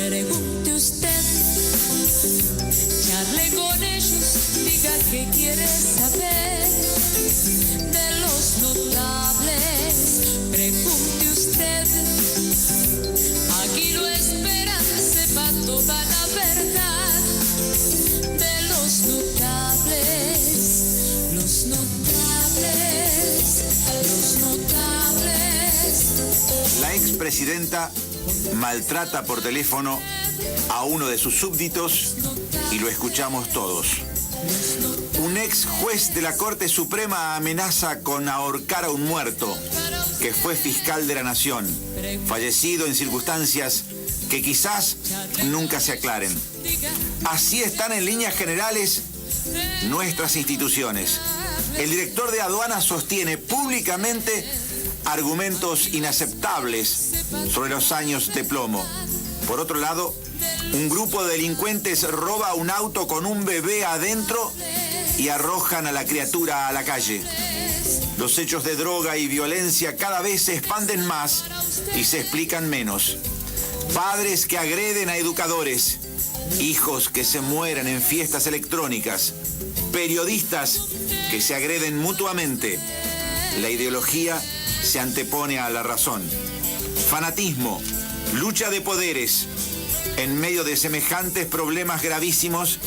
Pregunte usted, charle con ellos, diga qué quiere saber de los notables. Pregunte usted, aquí lo esperan, sepa toda la verdad de los notables, los notables, los notables. La expresidenta maltrata por teléfono a uno de sus súbditos y lo escuchamos todos. Un ex juez de la Corte Suprema amenaza con ahorcar a un muerto que fue fiscal de la Nación, fallecido en circunstancias que quizás nunca se aclaren. Así están en líneas generales nuestras instituciones. El director de aduanas sostiene públicamente argumentos inaceptables sobre los años de plomo. Por otro lado, un grupo de delincuentes roba un auto con un bebé adentro y arrojan a la criatura a la calle. Los hechos de droga y violencia cada vez se expanden más y se explican menos. Padres que agreden a educadores, hijos que se mueren en fiestas electrónicas, periodistas que se agreden mutuamente. La ideología se antepone a la razón. Fanatismo, lucha de poderes. En medio de semejantes problemas gravísimos,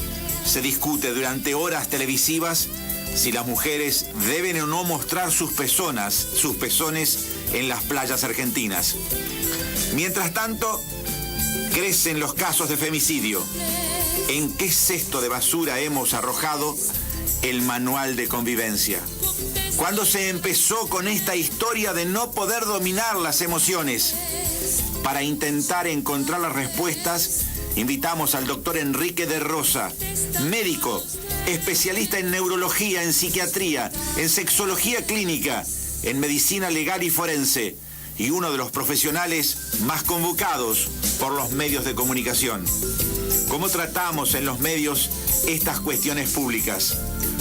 se discute durante horas televisivas si las mujeres deben o no mostrar sus pezones en las playas argentinas. Mientras tanto, crecen los casos de femicidio. ¿En qué cesto de basura hemos arrojado el manual de convivencia? ¿Cuándo se empezó con esta historia de no poder dominar las emociones? Para intentar encontrar las respuestas, invitamos al doctor Enrique de Rosa, médico, especialista en neurología, en psiquiatría, en sexología clínica, en medicina legal y forense, y uno de los profesionales más convocados por los medios de comunicación. ¿Cómo tratamos en los medios estas cuestiones públicas?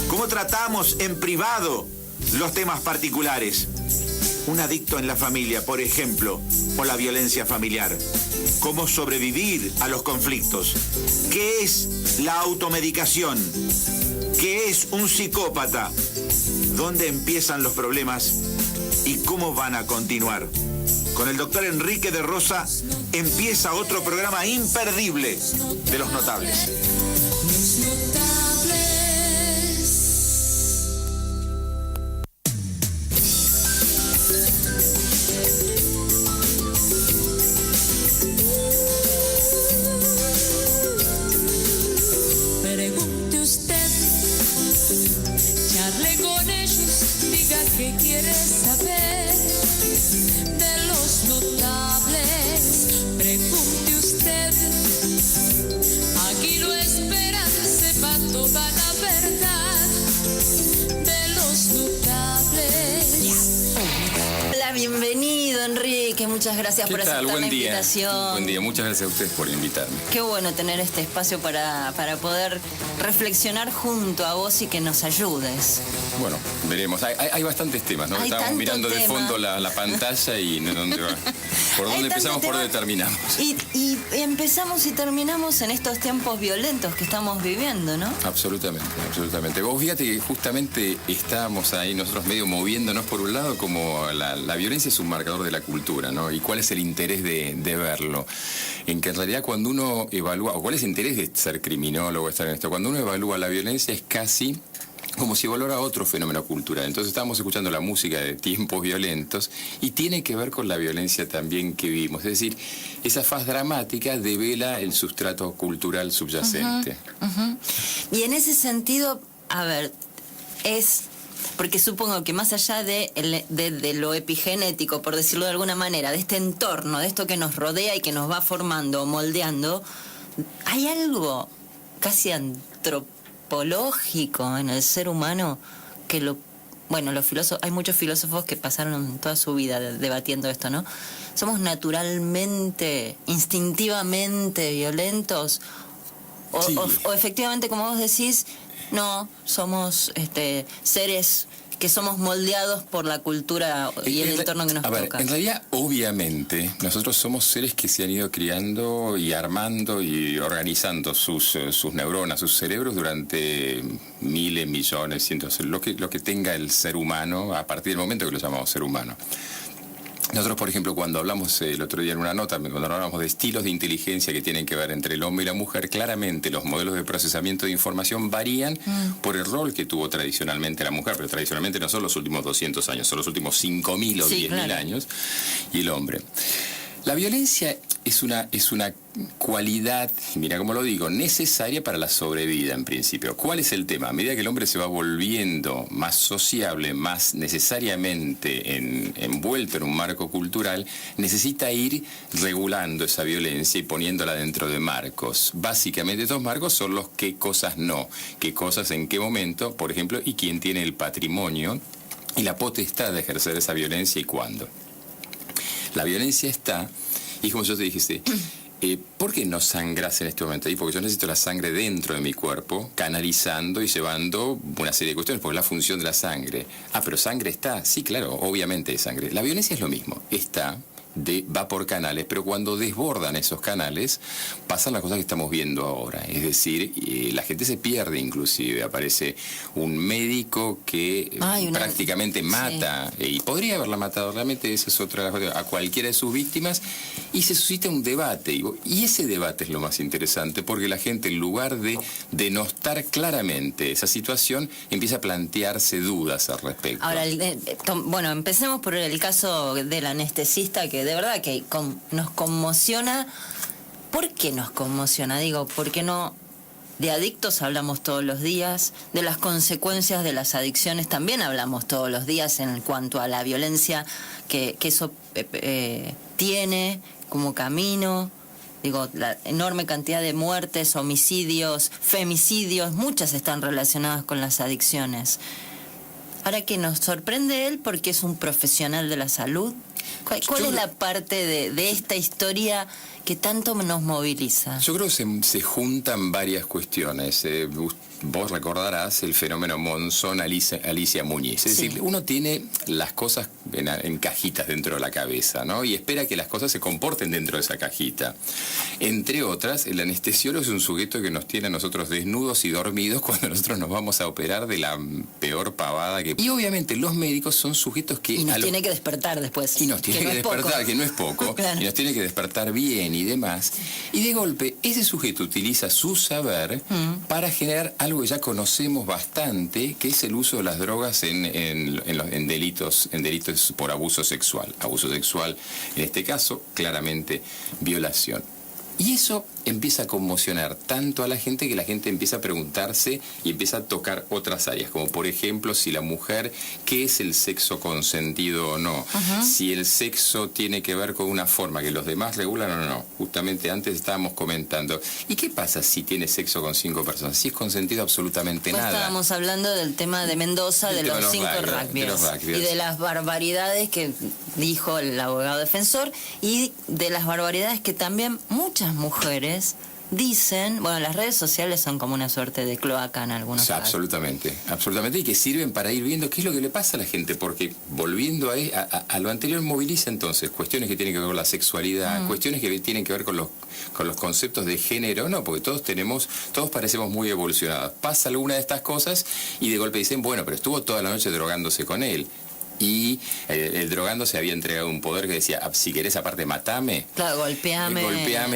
¿Cómo tratamos en privado los temas particulares? Un adicto en la familia, por ejemplo, o la violencia familiar. ¿Cómo sobrevivir a los conflictos? ¿Qué es la automedicación? ¿Qué es un psicópata? ¿Dónde empiezan los problemas y cómo van a continuar? Con el doctor Enrique de Rosa empieza otro programa imperdible de Los Notables. Los notables. Pregunte usted, charle con ellos, diga qué quiere saber de los notables. Pregunte usted, aquí lo esperan, sepa toda la verdad de los notables. Hola, bienvenido Enrique, muchas gracias por aceptar la invitación. Buen día, muchas gracias a ustedes por invitarme. Qué bueno tener este espacio para poder reflexionar junto a vos y que nos ayudes. Bueno, veremos. Hay bastantes temas, ¿no? Hay Estábamos tanto mirando de tema. fondo la pantalla y ¿dónde va? Por Hay dónde tanto empezamos, por tema. dónde terminamos. Y empezamos y terminamos en estos tiempos violentos que estamos viviendo, ¿no? Absolutamente, absolutamente. Vos fíjate que justamente estábamos ahí nosotros medio moviéndonos por un lado como la violencia es un marcador de la cultura, ¿no? Y cuál es el interés de verlo. En que en realidad cuando uno evalúa, o cuál es el interés de ser criminólogo, estar en esto, cuando uno evalúa la violencia es casi como si evaluara otro fenómeno cultural. Entonces estábamos escuchando la música de tiempos violentos y tiene que ver con la violencia también que vivimos. Es decir, esa faz dramática devela el sustrato cultural subyacente. Y en ese sentido, a ver, es... Porque supongo que más allá de lo epigenético, por decirlo de alguna manera, de este entorno, de esto que nos rodea y que nos va formando, moldeando, hay algo casi antropológico en el ser humano que los filósofos, hay muchos filósofos que pasaron toda su vida debatiendo esto, ¿no? ¿Somos naturalmente, instintivamente violentos? Sí. O efectivamente, como vos decís, no, somos seres que somos moldeados por la cultura y el entorno que nos toca. En realidad, obviamente, nosotros somos seres que se han ido criando y armando y organizando sus neuronas, sus cerebros durante miles, millones, cientos, lo que tenga el ser humano a partir del momento que lo llamamos ser humano. Nosotros, por ejemplo, cuando hablamos el otro día en una nota, cuando hablamos de estilos de inteligencia que tienen que ver entre el hombre y la mujer, claramente los modelos de procesamiento de información varían por el rol que tuvo tradicionalmente la mujer, pero tradicionalmente no son los últimos 200 años, son los últimos 5.000 o 10.000 años, y el hombre. La violencia es una cualidad, mira cómo lo digo, necesaria para la sobrevida en principio. ¿Cuál es el tema? A medida que el hombre se va volviendo más sociable, más necesariamente envuelto en un marco cultural, necesita ir regulando esa violencia y poniéndola dentro de marcos. Básicamente estos marcos son los qué cosas no, qué cosas en qué momento, por ejemplo, y quién tiene el patrimonio y la potestad de ejercer esa violencia y cuándo. La violencia está, y como yo te dijiste, ¿por qué no sangras en este momento ahí? Porque yo necesito la sangre dentro de mi cuerpo, canalizando y llevando una serie de cuestiones, porque es la función de la sangre. Ah, pero sangre está, sí, claro, obviamente hay sangre. La violencia es lo mismo, está, va por canales, pero cuando desbordan esos canales, pasan las cosas que estamos viendo ahora. Es decir, la gente se pierde inclusive. Aparece un médico que prácticamente mata, y podría haberla matado, realmente esa es otra de las cosas, a cualquiera de sus víctimas, y se suscita un debate. Y ese debate es lo más interesante, porque la gente, en lugar de denostar claramente esa situación, empieza a plantearse dudas al respecto. Ahora, bueno, empecemos por el caso del anestesista, que de verdad que nos conmociona. ¿Por qué nos conmociona? Digo, porque no, de adictos hablamos todos los días, de las consecuencias de las adicciones también hablamos todos los días en cuanto a la violencia que eso tiene como camino. Digo, la enorme cantidad de muertes, homicidios, femicidios, muchas están relacionadas con las adicciones. Ahora, que nos sorprende él porque es un profesional de la salud. ¿Cuál es la parte de esta historia que tanto nos moviliza? Yo creo que se juntan varias cuestiones. Vos recordarás el fenómeno Monzón-Alicia Muñiz. Es decir, uno tiene las cosas en cajitas dentro de la cabeza, ¿no? Y espera que las cosas se comporten dentro de esa cajita. Entre otras, el anestesiólogo es un sujeto que nos tiene a nosotros desnudos y dormidos cuando nosotros nos vamos a operar de la peor pavada que... Y obviamente los médicos son sujetos que... Y nos tiene que despertar después. Y nos tiene que despertar, que no es poco. Claro. Y nos tiene que despertar bien y demás. Y de golpe, ese sujeto utiliza su saber para generar algo que ya conocemos bastante, que es el uso de las drogas en delitos por abuso sexual. Abuso sexual, en este caso, claramente violación. Y eso empieza a conmocionar tanto a la gente que la gente empieza a preguntarse y empieza a tocar otras áreas, como por ejemplo si la mujer, ¿qué es el sexo consentido o no? Si el sexo tiene que ver con una forma que los demás regulan o no. Justamente antes estábamos comentando, ¿y qué pasa si tiene sexo con 5 personas? Si es consentido absolutamente nada. Estábamos hablando del tema de Mendoza, de los 5 rugbyers y de las barbaridades que dijo el abogado defensor, y de las barbaridades que también muchas mujeres dicen. Bueno, las redes sociales son como una suerte de cloaca en algunos casos. Absolutamente, y que sirven para ir viendo qué es lo que le pasa a la gente, porque volviendo a lo anterior, moviliza entonces cuestiones que tienen que ver con la sexualidad, cuestiones que tienen que ver con los conceptos de género, no, porque todos parecemos muy evolucionados. Pasa alguna de estas cosas y de golpe dicen, bueno, pero estuvo toda la noche drogándose con él. Y el drogando se había entregado un poder que decía, si querés aparte matame, claro, golpeame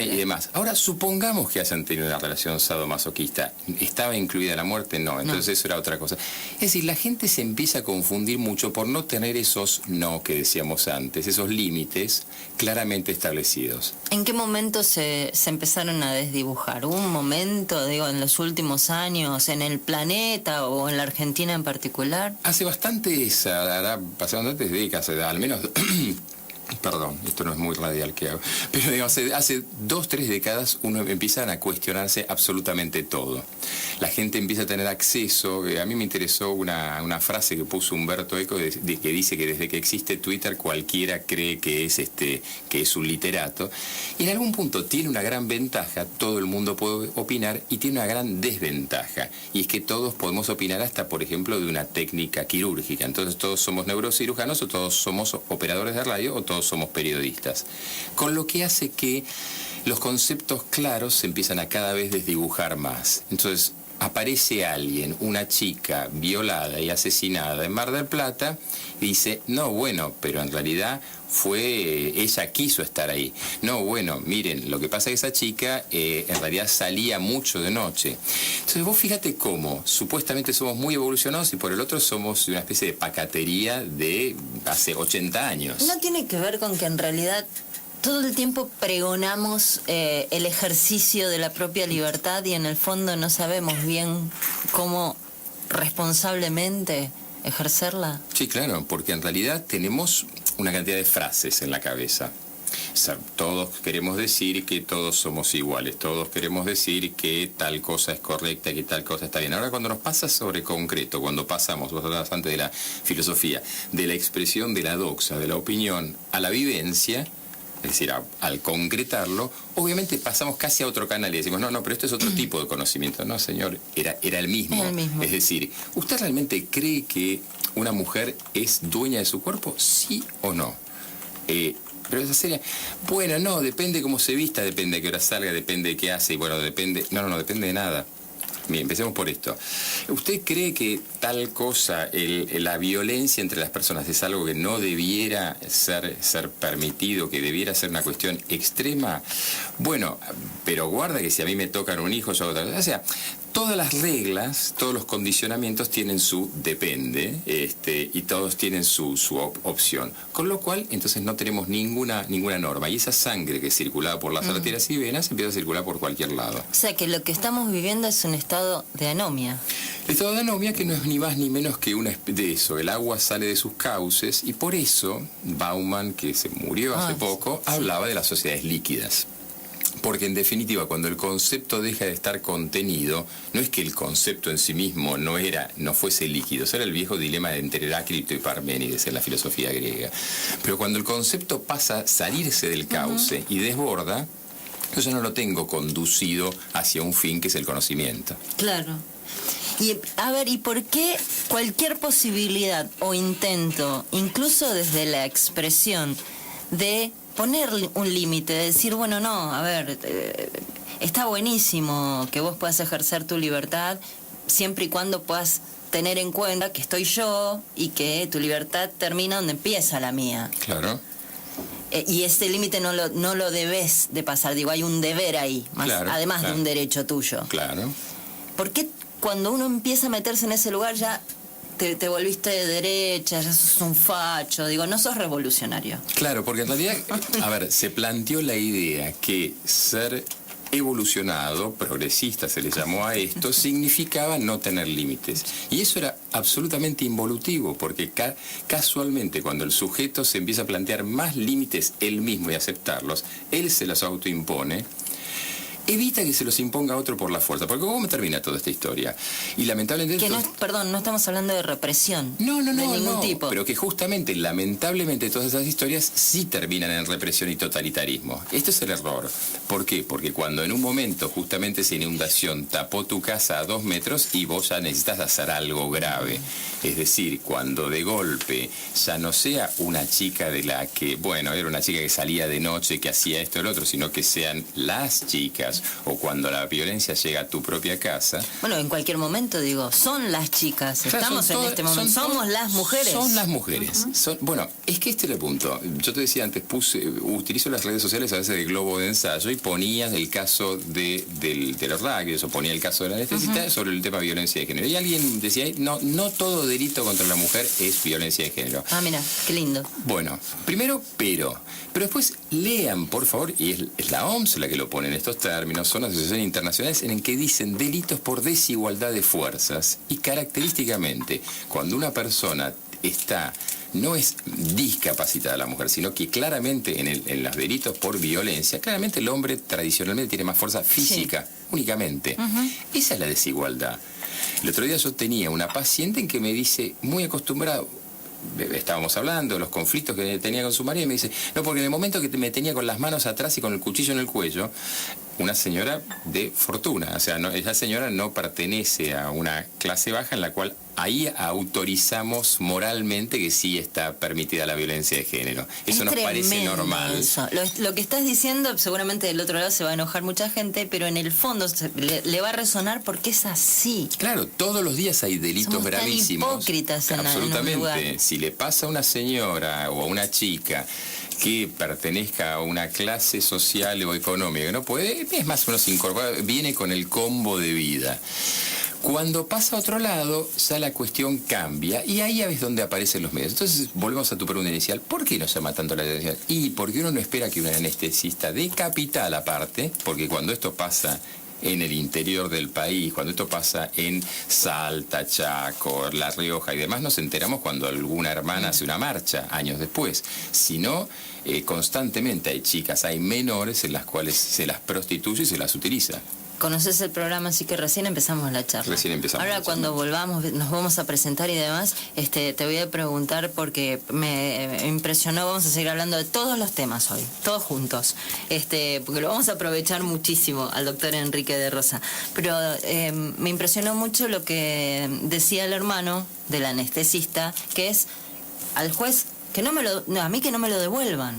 y demás. Ahora, supongamos que hayan tenido una relación sadomasoquista, ¿estaba incluida la muerte? No, entonces eso era otra cosa. Es decir, la gente se empieza a confundir mucho por no tener esos no que decíamos antes, esos límites claramente establecidos. ¿En qué momento se empezaron a desdibujar? ¿Hubo un momento, digo, en los últimos años, en el planeta o en la Argentina en particular? Hace bastante, pasaron bastantes décadas, al menos Perdón, esto no es muy radial que hago. Pero digamos, hace 2, 3 décadas uno empiezan a cuestionarse absolutamente todo. La gente empieza a tener acceso. A mí me interesó una frase que puso Humberto Eco que dice que desde que existe Twitter cualquiera cree que es un literato. Y en algún punto tiene una gran ventaja, todo el mundo puede opinar, y tiene una gran desventaja. Y es que todos podemos opinar hasta, por ejemplo, de una técnica quirúrgica. Entonces todos somos neurocirujanos, o todos somos operadores de radio, o todos somos periodistas, con lo que hace que los conceptos claros se empiezan a cada vez desdibujar más. Entonces aparece alguien, una chica violada y asesinada en Mar del Plata, y dice, no, bueno, pero en realidad ella quiso estar ahí. No, bueno, miren, lo que pasa es que esa chica en realidad salía mucho de noche. Entonces vos fíjate cómo supuestamente somos muy evolucionados y por el otro somos una especie de pacatería de hace 80 años. ¿No tiene que ver con que en realidad todo el tiempo pregonamos el ejercicio de la propia libertad y en el fondo no sabemos bien cómo responsablemente ejercerla? Sí, claro, porque en realidad tenemos una cantidad de frases en la cabeza. O sea, todos queremos decir que todos somos iguales, todos queremos decir que tal cosa es correcta, que tal cosa está bien. Ahora, cuando nos pasa sobre concreto, cuando pasamos, vos hablabas antes de la filosofía, de la expresión de la doxa, de la opinión, a la vivencia, es decir, al concretarlo, obviamente pasamos casi a otro canal y decimos, no, pero esto es otro tipo de conocimiento. No, señor, era el mismo. El mismo. Es decir, ¿usted realmente cree que una mujer es dueña de su cuerpo? ¿Sí o no? Pero esa serie, bueno, no, depende cómo se vista, depende de qué hora salga, depende de qué hace, y bueno, depende, no, depende de nada. Bien, empecemos por esto. ¿Usted cree que tal cosa, la violencia entre las personas, es algo que no debiera ser permitido, que debiera ser una cuestión extrema? Bueno, pero guarda que si a mí me tocan un hijo, yo hago otra cosa. O sea, todas las reglas, todos los condicionamientos tienen su depende, y todos tienen su opción. Con lo cual, entonces no tenemos ninguna norma. Y esa sangre que circulaba por las arterias y venas empieza a circular por cualquier lado. O sea que lo que estamos viviendo es un estado de anomia. El estado de anomia que no es ni más ni menos que de eso. El agua sale de sus cauces y por eso Bauman, que se murió hace poco, hablaba de las sociedades líquidas. Porque en definitiva, cuando el concepto deja de estar contenido, no es que el concepto en sí mismo no fuese líquido. Ese era el viejo dilema entre Heráclito y Parménides en la filosofía griega. Pero cuando el concepto pasa a salirse del cauce y desborda, yo no lo tengo conducido hacia un fin que es el conocimiento. Claro. Y a ver, ¿y por qué cualquier posibilidad o intento, incluso desde la expresión, de poner un límite, de decir, bueno, no, a ver, está buenísimo que vos puedas ejercer tu libertad siempre y cuando puedas tener en cuenta que estoy yo y que tu libertad termina donde empieza la mía? Claro. Y ese límite no lo debes de pasar, digo, hay un deber ahí, Claro, además claro. de un derecho tuyo. Claro. ¿Por qué cuando uno empieza a meterse en ese lugar ya te volviste de derecha, ya sos un facho? Digo, no sos revolucionario. Claro, porque en realidad, a ver, se planteó la idea que ser evolucionado, progresista se le llamó a esto, significaba no tener límites. Y eso era absolutamente involutivo, porque casualmente cuando el sujeto se empieza a plantear más límites él mismo y aceptarlos, él se los autoimpone, evita que se los imponga otro por la fuerza. Porque ¿cómo termina toda esta historia? Y lamentablemente... Que no, perdón, no estamos hablando de represión. No, de ningún tipo. Pero que justamente, lamentablemente, todas esas historias sí terminan en represión y totalitarismo. Esto es el error. ¿Por qué? Porque cuando en un momento justamente esa inundación tapó tu casa a 2 metros y vos ya necesitas hacer algo grave. Es decir, cuando de golpe ya no sea una chica de la que, bueno, era una chica que salía de noche, que hacía esto y lo otro, sino que sean las chicas, o cuando la violencia llega a tu propia casa. Bueno, en cualquier momento, digo, son las chicas, Claro, estamos en este momento, somos las mujeres. Son las mujeres. Bueno, es que este es el punto. Yo te decía antes, utilizo las redes sociales a veces de globo de ensayo y ponía el caso de los rugbyes, o ponía el caso de la anestesista sobre el tema de violencia de género. Y alguien decía, no todo delito contra la mujer es violencia de género. Ah, mira, qué lindo. Bueno, primero, pero después lean, por favor, y es la OMS la que lo pone en estos términos, son asociaciones internacionales en que dicen delitos por desigualdad de fuerzas, y característicamente, cuando una persona no es discapacitada la mujer, sino que claramente en los delitos por violencia, claramente el hombre tradicionalmente tiene más fuerza física, únicamente. Esa es la desigualdad. El otro día yo tenía una paciente en que me dice, muy acostumbrada, estábamos hablando de los conflictos que tenía con su marido, y me dice, no, porque en el momento que me tenía con las manos atrás y con el cuchillo en el cuello, una señora de fortuna, o sea, esa señora no pertenece a una clase baja en la cual ahí autorizamos moralmente que sí está permitida la violencia de género. Eso nos parece normal. Eso. Lo que estás diciendo, seguramente del otro lado se va a enojar mucha gente, pero en el fondo le va a resonar porque es así. Claro, todos los días hay delitos Somos gravísimos. tan hipócritas en absolutamente. un lugar. Si le pasa a una señora o a una chica que pertenezca a una clase social o económica que no puede, es más o menos incorporado, viene con el combo de vida. Cuando pasa a otro lado, ya la cuestión cambia y ahí es donde aparecen los medios. Entonces, volvemos a tu pregunta inicial. ¿Por qué nos llama tanto la atención? Y porque uno no espera que un anestesista de capital aparte, porque cuando esto pasa en el interior del país, cuando esto pasa en Salta, Chaco, La Rioja y demás, nos enteramos cuando alguna hermana hace una marcha, años después. Si no, constantemente hay chicas, hay menores en las cuales se las prostituye y se las utiliza. Conoces el programa, así que recién empezamos la charla. Recién empezamos. Ahora cuando volvamos, nos vamos a presentar y demás, te voy a preguntar porque me impresionó, vamos a seguir hablando de todos los temas hoy, todos juntos, porque lo vamos a aprovechar muchísimo al doctor Enrique de Rosa. Pero me impresionó mucho lo que decía el hermano del anestesista, que es al juez que a mí que no me lo devuelvan.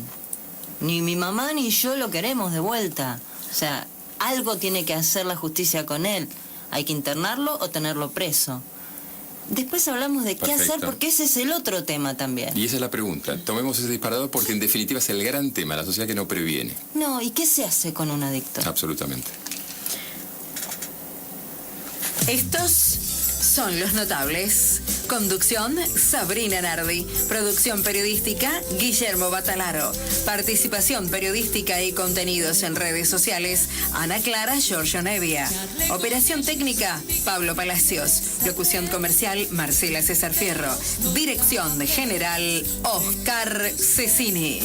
Ni mi mamá ni yo lo queremos de vuelta. O sea, algo tiene que hacer la justicia con él. Hay que internarlo o tenerlo preso. Después hablamos de qué hacer, porque ese es el otro tema también. Y esa es la pregunta. Tomemos ese disparador porque en definitiva es el gran tema, la sociedad que no previene. No, ¿y qué se hace con un adicto? Absolutamente. Estos son Los Notables. Conducción, Sabrina Nardi. Producción periodística, Guillermo Batalaro. Participación periodística y contenidos en redes sociales, Ana Clara Giorgio Nevia. Operación técnica, Pablo Palacios. Locución comercial, Marcela César Fierro. Dirección general, Oscar Cecini.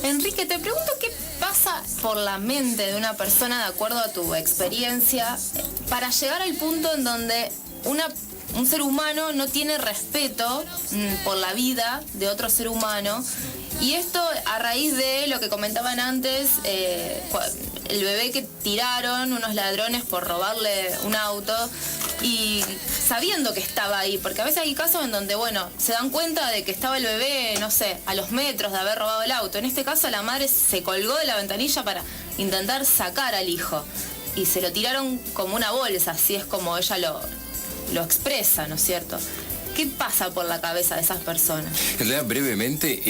Enrique, te pregunto qué pasa por la mente de una persona, de acuerdo a tu experiencia, para llegar al punto en donde un ser humano no tiene respeto por la vida de otro ser humano. Y esto a raíz de lo que comentaban antes, el bebé que tiraron unos ladrones por robarle un auto y sabiendo que estaba ahí, porque a veces hay casos en donde, bueno, se dan cuenta de que estaba el bebé, no sé, a los metros de haber robado el auto. En este caso la madre se colgó de la ventanilla para intentar sacar al hijo y se lo tiraron como una bolsa, así es como ella lo expresa, ¿no es cierto? ¿Qué pasa por la cabeza de esas personas? En realidad, brevemente,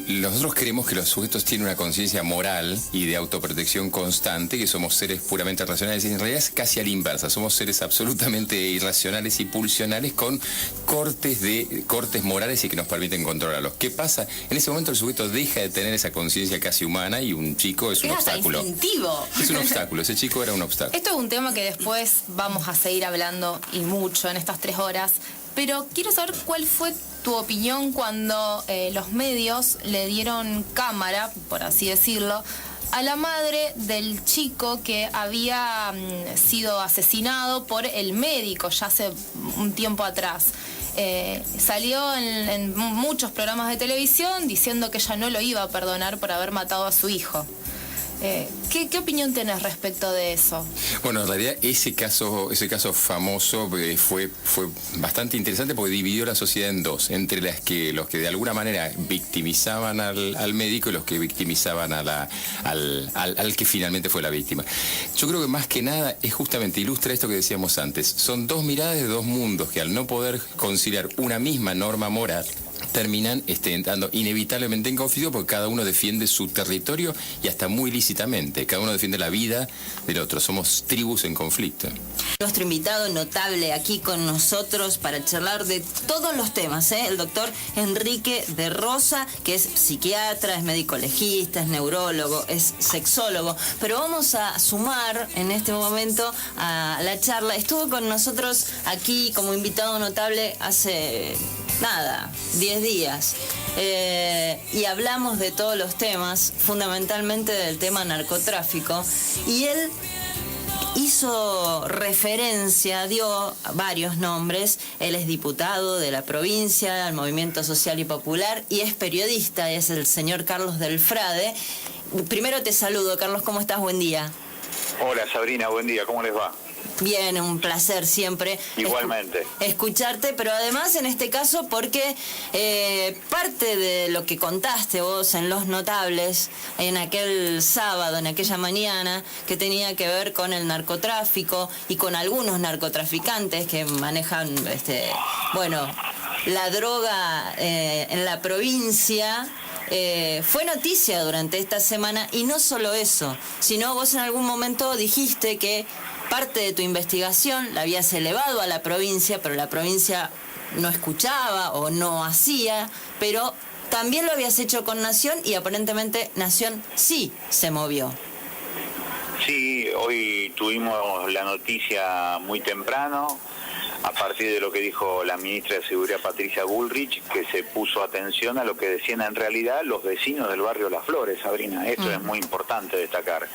nosotros creemos que los sujetos tienen una conciencia moral y de autoprotección constante, que somos seres puramente racionales, y en realidad es casi a la inversa, somos seres absolutamente irracionales y pulsionales con cortes morales y que nos permiten controlarlos. ¿Qué pasa? En ese momento el sujeto deja de tener esa conciencia casi humana y un chico es un obstáculo. Instintivo. Es un obstáculo, ese chico era un obstáculo. Esto es un tema que después vamos a seguir hablando y mucho en estas 3 horas. Pero quiero saber cuál fue tu opinión cuando los medios le dieron cámara, por así decirlo, a la madre del chico que había sido asesinado por el médico ya hace un tiempo atrás. Salió en muchos programas de televisión diciendo que ella no lo iba a perdonar por haber matado a su hijo. ¿Qué opinión tenés respecto de eso? Bueno, en realidad ese caso famoso fue bastante interesante porque dividió la sociedad en dos, entre los que de alguna manera victimizaban al médico y los que victimizaban al que finalmente fue la víctima. Yo creo que más que nada es justamente ilustra esto que decíamos antes. Son dos miradas de dos mundos que al no poder conciliar una misma norma moral terminan entrando inevitablemente en conflicto porque cada uno defiende su territorio y hasta muy lícitamente. Cada uno defiende la vida del otro. Somos tribus en conflicto. Nuestro invitado notable aquí con nosotros para charlar de todos los temas, el doctor Enrique de Rosa, que es psiquiatra, es médico legista, es neurólogo, es sexólogo. Pero vamos a sumar en este momento a la charla. Estuvo con nosotros aquí como invitado notable hace nada, 10 días. Y hablamos de todos los temas, fundamentalmente del tema narcotráfico, y él hizo referencia, dio varios nombres. Él es diputado de la provincia, del Movimiento Social y Popular, y es periodista, es el señor Carlos Delfrade. Primero te saludo, Carlos, ¿cómo estás? Buen día. Hola Sabrina, buen día, ¿cómo les va? Bien, un placer siempre. Igualmente. Escucharte, pero además en este caso porque parte de lo que contaste vos en Los Notables, en aquel sábado, en aquella mañana, que tenía que ver con el narcotráfico y con algunos narcotraficantes que manejan, la droga en la provincia. Fue noticia durante esta semana, y no solo eso, sino vos en algún momento dijiste que parte de tu investigación la habías elevado a la provincia, pero la provincia no escuchaba o no hacía, pero también lo habías hecho con Nación, y aparentemente Nación sí se movió. Sí, hoy tuvimos la noticia muy temprano, a partir de lo que dijo la ministra de Seguridad Patricia Bullrich, que se puso atención a lo que decían en realidad los vecinos del barrio Las Flores, Sabrina. Esto es muy importante destacar.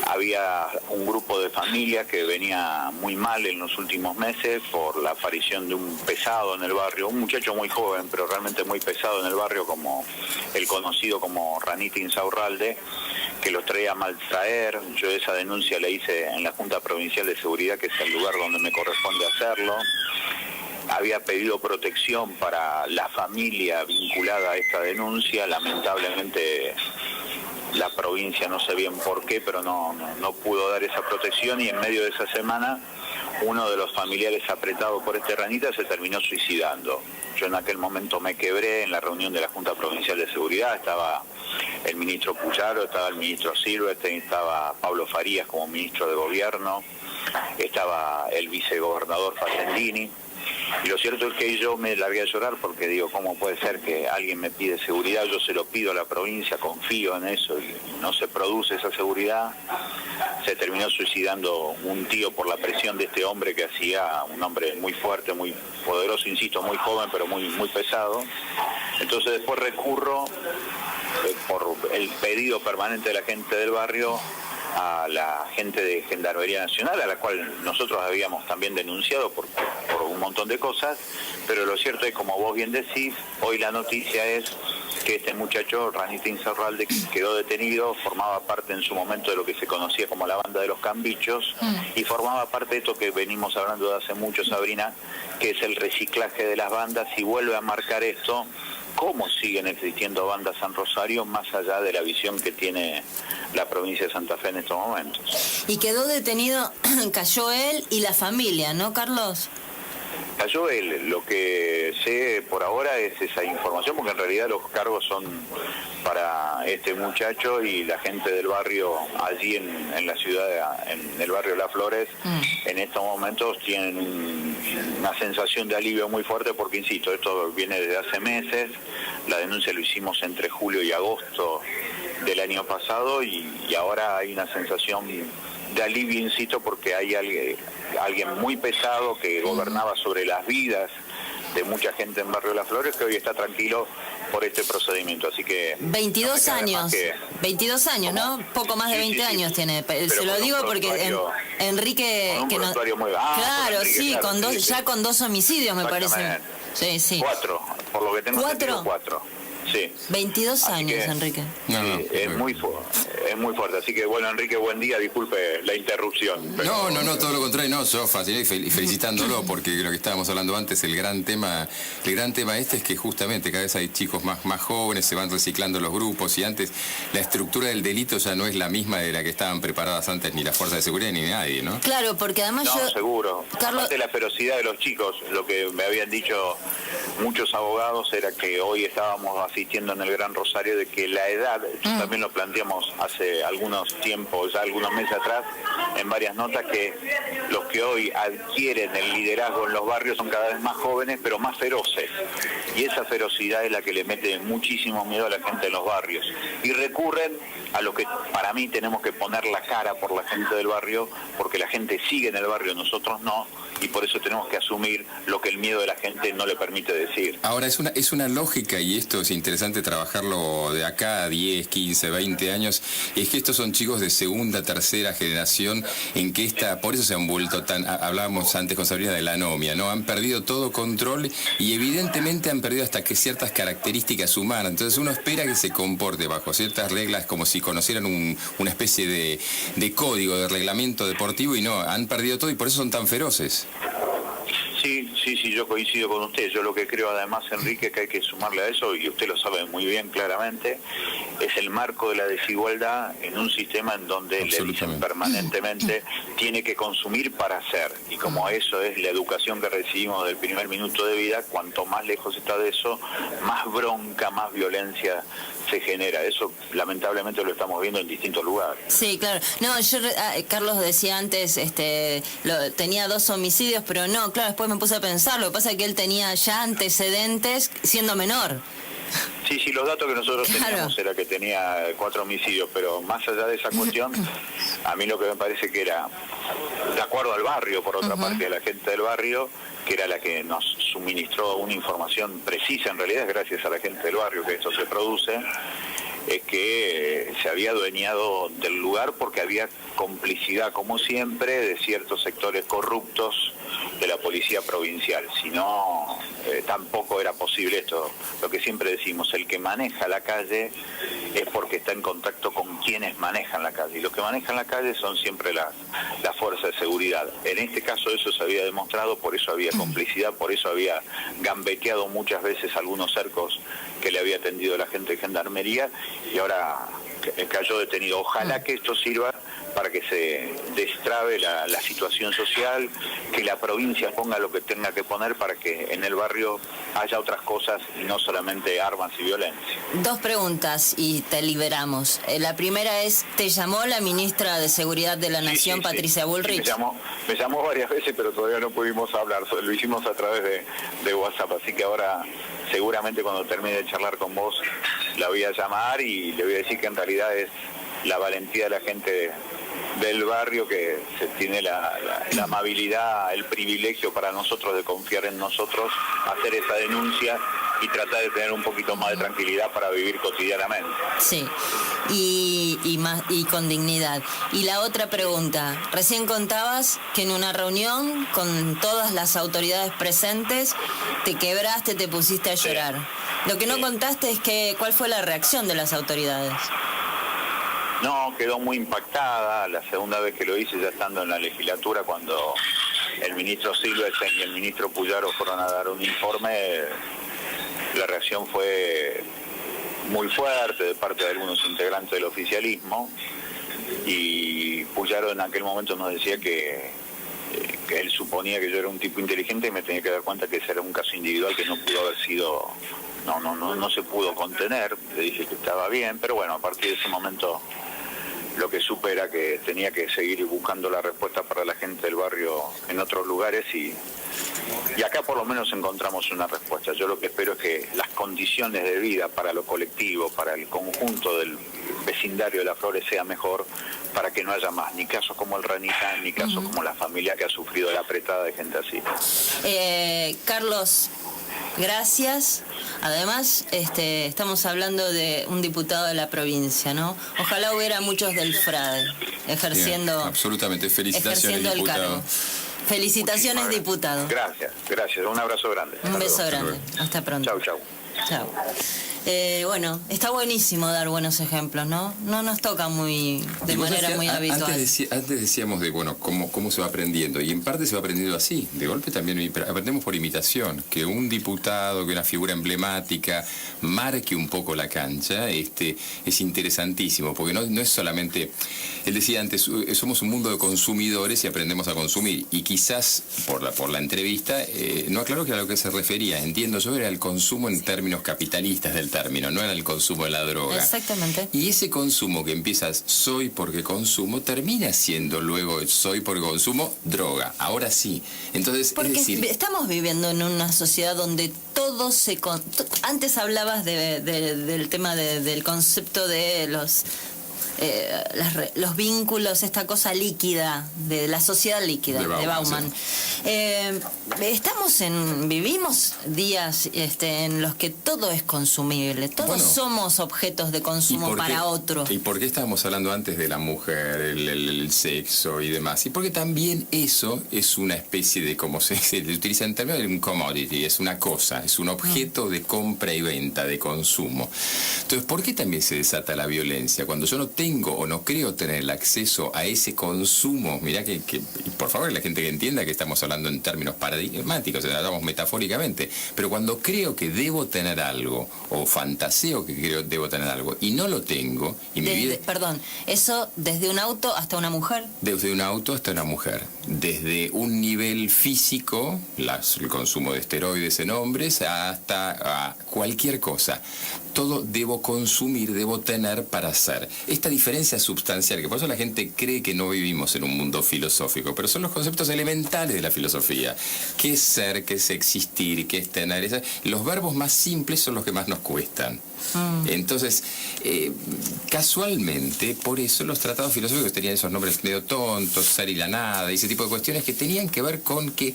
Había un grupo de familias que venía muy mal en los últimos meses por la aparición de un pesado en el barrio, un muchacho muy joven, pero realmente muy pesado en el barrio, como el conocido como Ranita Insaurralde, que los traía a maltraer. Yo esa denuncia la hice en la Junta Provincial de Seguridad, que es el lugar donde me corresponde hacerlo. Había pedido protección para la familia vinculada a esta denuncia. Lamentablemente la provincia, no sé bien por qué, pero no pudo dar esa protección, y en medio de esa semana uno de los familiares apretados por este Ranita se terminó suicidando. Yo en aquel momento me quebré en la reunión de la Junta Provincial de Seguridad. Estaba el ministro Puyaro, estaba el ministro Silvestre, estaba Pablo Farías como ministro de Gobierno, estaba el vicegobernador Facendini. Y lo cierto es que yo me largué a llorar porque digo, ¿cómo puede ser que alguien me pide seguridad? Yo se lo pido a la provincia, confío en eso, y no se produce esa seguridad. Se terminó suicidando un tío por la presión de este hombre que hacía, un hombre muy fuerte, muy poderoso, insisto, muy joven, pero muy pesado. Entonces después recurro, por el pedido permanente de la gente del barrio, a la gente de Gendarmería Nacional, a la cual nosotros habíamos también denunciado por un montón de cosas, pero lo cierto es, como vos bien decís, hoy la noticia es que este muchacho, Ranita Insaurralde, quedó detenido, formaba parte en su momento de lo que se conocía como la banda de los Cambichos, y formaba parte de esto que venimos hablando de hace mucho, Sabrina, que es el reciclaje de las bandas, y vuelve a marcar esto. ¿Cómo siguen existiendo bandas San Rosario más allá de la visión que tiene la provincia de Santa Fe en estos momentos? Y quedó detenido, cayó él y la familia, ¿no, Carlos? Cayó él. Lo que sé por ahora es esa información, porque en realidad los cargos son para este muchacho y la gente del barrio allí en la ciudad, en el barrio Las Flores. En estos momentos tienen una sensación de alivio muy fuerte, porque insisto, esto viene desde hace meses. La denuncia lo hicimos entre julio y agosto del año pasado, y ahora hay una sensación de alivio, insisto, porque hay alguien muy pesado que gobernaba sobre las vidas de mucha gente en Barrio Las Flores, que hoy está tranquilo por este procedimiento. Así que 22 años, 22 años, ¿no? Poco más de 20 años tiene. Pero se lo digo porque Enrique, con un que no, prontuario muy claro, Enrique, sí, claro, con dos, sí. ya con 2 homicidios me parece. Exactamente. Sí. 4, por lo que tengo entendido, 4. Sí. 22 Así años, que, Enrique. Sí, es muy fuerte. Así que, bueno, Enrique, buen día. Disculpe la interrupción. Pero, No, todo lo contrario. No, yo felicitándolo, porque lo que estábamos hablando antes, el gran tema este es que justamente cada vez hay chicos más jóvenes, se van reciclando los grupos, y antes la estructura del delito ya no es la misma de la que estaban preparadas antes ni las fuerzas de seguridad ni nadie, ¿no? Claro, porque además no, seguro. Carlos, Aparte de la ferocidad de los chicos, lo que me habían dicho muchos abogados era que hoy estábamos asistiendo en el Gran Rosario de que la edad, también lo planteamos hace algunos tiempos, ya algunos meses atrás, en varias notas, que los que hoy adquieren el liderazgo en los barrios son cada vez más jóvenes, pero más feroces. Y esa ferocidad es la que le mete muchísimo miedo a la gente en los barrios. Y recurren a lo que para mí tenemos que poner la cara por la gente del barrio, porque la gente sigue en el barrio, nosotros no, y por eso tenemos que asumir lo que el miedo de la gente no le permite decir. Ahora, es una lógica, y esto es interesante trabajarlo de acá a 10, 15, 20 años, es que estos son chicos de segunda, tercera generación, en que por eso se han vuelto hablábamos antes con Sabrina de la anomia, ¿no? Han perdido todo control y evidentemente han perdido hasta que ciertas características humanas. Entonces uno espera que se comporte bajo ciertas reglas como si conocieran una especie de código, de reglamento deportivo, y no, han perdido todo y por eso son tan feroces. Sí, yo coincido con usted. Yo lo que creo además, Enrique, que hay que sumarle a eso, y usted lo sabe muy bien claramente, es el marco de la desigualdad en un sistema en donde le dicen permanentemente tiene que consumir para hacer. Y como eso es la educación que recibimos del primer minuto de vida, cuanto más lejos está de eso, más bronca, más violencia se genera. Eso lamentablemente lo estamos viendo en distintos lugares. Sí, claro. No, Carlos decía antes, tenía 2 homicidios, pero no, claro, después me puse a pensar, lo que pasa es que él tenía ya antecedentes siendo menor. Sí, los datos que nosotros teníamos era que tenía 4 homicidios, pero más allá de esa cuestión, a mí lo que me parece que era, de acuerdo al barrio, por otra parte, a la gente del barrio, que era la que nos suministró una información precisa, en realidad es gracias a la gente del barrio que esto se produce, es que se había adueñado del lugar porque había complicidad, como siempre, de ciertos sectores corruptos de la policía provincial. Si no, tampoco era posible esto. Lo que siempre decimos, el que maneja la calle es porque está en contacto con quienes manejan la calle. Y los que manejan la calle son siempre las fuerzas de seguridad. En este caso eso se había demostrado, por eso había complicidad, por eso había gambeteado muchas veces algunos cercos que le había atendido la gente de Gendarmería, y ahora cayó detenido. Ojalá que esto sirva para que se destrabe la situación social, que la provincia ponga lo que tenga que poner para que en el barrio haya otras cosas y no solamente armas y violencia. 2 preguntas y te liberamos. La primera es, ¿te llamó la ministra de Seguridad de la Nación, Patricia Bullrich? Me llamó varias veces, pero todavía no pudimos hablar. Lo hicimos a través de WhatsApp, así que ahora seguramente cuando termine de charlar con vos la voy a llamar y le voy a decir que en realidad es la valentía de la gente del barrio que se tiene la amabilidad, el privilegio para nosotros de confiar en nosotros, hacer esa denuncia y tratar de tener un poquito más de tranquilidad para vivir cotidianamente. Sí, y con dignidad. Y la otra pregunta, recién contabas que en una reunión con todas las autoridades presentes te quebraste, te pusiste a llorar. Lo que no contaste es cuál fue la reacción de las autoridades. No, quedó muy impactada. La segunda vez que lo hice, ya estando en la legislatura, cuando el ministro Silverstein y el ministro Puyaro fueron a dar un informe, la reacción fue muy fuerte de parte de algunos integrantes del oficialismo, y Puyaro en aquel momento nos decía que él suponía que yo era un tipo inteligente y me tenía que dar cuenta que ese era un caso individual que no pudo haber sido, no se pudo contener. Le dije que estaba bien, pero bueno, a partir de ese momento lo que supe era que tenía que seguir buscando la respuesta para la gente del barrio en otros lugares, y acá por lo menos encontramos una respuesta. Yo lo que espero es que las condiciones de vida para lo colectivo, para el conjunto del vecindario de Las Flores sea mejor, para que no haya más ni casos como el Ranita, ni casos como la familia que ha sufrido la apretada de gente así. Carlos, gracias. Además, estamos hablando de un diputado de la provincia, ¿no? Ojalá hubiera muchos del FRADE ejerciendo. Bien, absolutamente, felicitaciones, ejerciendo diputado. El cargo. Felicitaciones, diputado. Gracias, un abrazo grande. Un beso grande. Hasta pronto. Chau. Chao. Bueno, está buenísimo dar buenos ejemplos, ¿no? No nos toca de manera muy habitual. Antes decíamos de, cómo se va aprendiendo, y en parte se va aprendiendo así, de golpe también aprendemos por imitación, que un diputado, que una figura emblemática marque un poco la cancha, es interesantísimo, porque no es solamente, él decía antes, somos un mundo de consumidores y aprendemos a consumir, y quizás por la entrevista no aclaró que a lo que se refería, entiendo yo, era el consumo en términos capitalistas del término, no era el consumo de la droga. Exactamente. Y ese consumo que empiezas soy porque consumo, termina siendo luego soy porque consumo droga. Ahora sí. Entonces, porque es decir, estamos viviendo en una sociedad donde todo antes hablabas del tema del concepto de los vínculos, esta cosa líquida, de la sociedad líquida, de Bauman. Vivimos días en los que todo es consumible, todos somos objetos de consumo para otro. ¿Y por qué estábamos hablando antes de la mujer, el sexo y demás? Y porque también eso es una especie de, como se utiliza en términos de un commodity, es una cosa, es un objeto de compra y venta, de consumo. Entonces, ¿por qué también se desata la violencia? Cuando yo no tengo o no creo tener el acceso a ese consumo, mirá que por favor, la gente que entienda que estamos hablando en términos paradigmáticos, hablamos metafóricamente, pero cuando creo que debo tener algo, o fantaseo que creo debo tener algo, y no lo tengo, y mi vida... Perdón, ¿eso desde un auto hasta una mujer? Desde un auto hasta una mujer. Desde un nivel físico, el consumo de esteroides en hombres, hasta cualquier cosa. Todo debo consumir, debo tener para ser. Esta diferencia sustancial, que por eso la gente cree que no vivimos en un mundo filosófico, pero son los conceptos elementales de la filosofía. ¿Qué es ser? ¿Qué es existir? ¿Qué es tener? Los verbos más simples son los que más nos cuestan. Entonces, casualmente, por eso los tratados filosóficos tenían esos nombres medio tontos, ser y la nada, y ese tipo de cuestiones que tenían que ver con que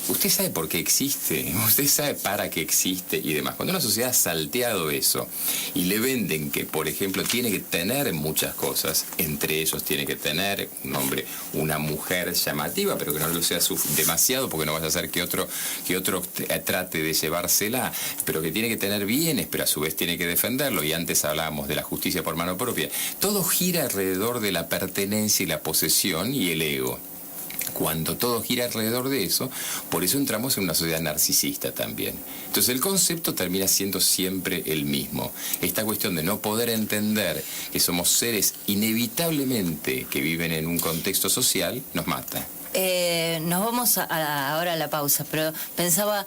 usted sabe por qué existe, usted sabe para qué existe y demás. Cuando una sociedad ha salteado eso y le venden que, por ejemplo, tiene que tener muchas cosas, entre ellos tiene que tener un hombre, una mujer llamativa, pero que no lo sea demasiado porque no vaya a hacer que otro trate de llevársela, pero que tiene que tener bienes, pero a su vez tiene que defenderlo. Y antes hablábamos de la justicia por mano propia. Todo gira alrededor de la pertenencia y la posesión y el ego. Cuando todo gira alrededor de eso, por eso entramos en una sociedad narcisista también. Entonces el concepto termina siendo siempre el mismo. Esta cuestión de no poder entender que somos seres inevitablemente que viven en un contexto social, nos mata. Nos vamos ahora a la pausa, pero pensaba...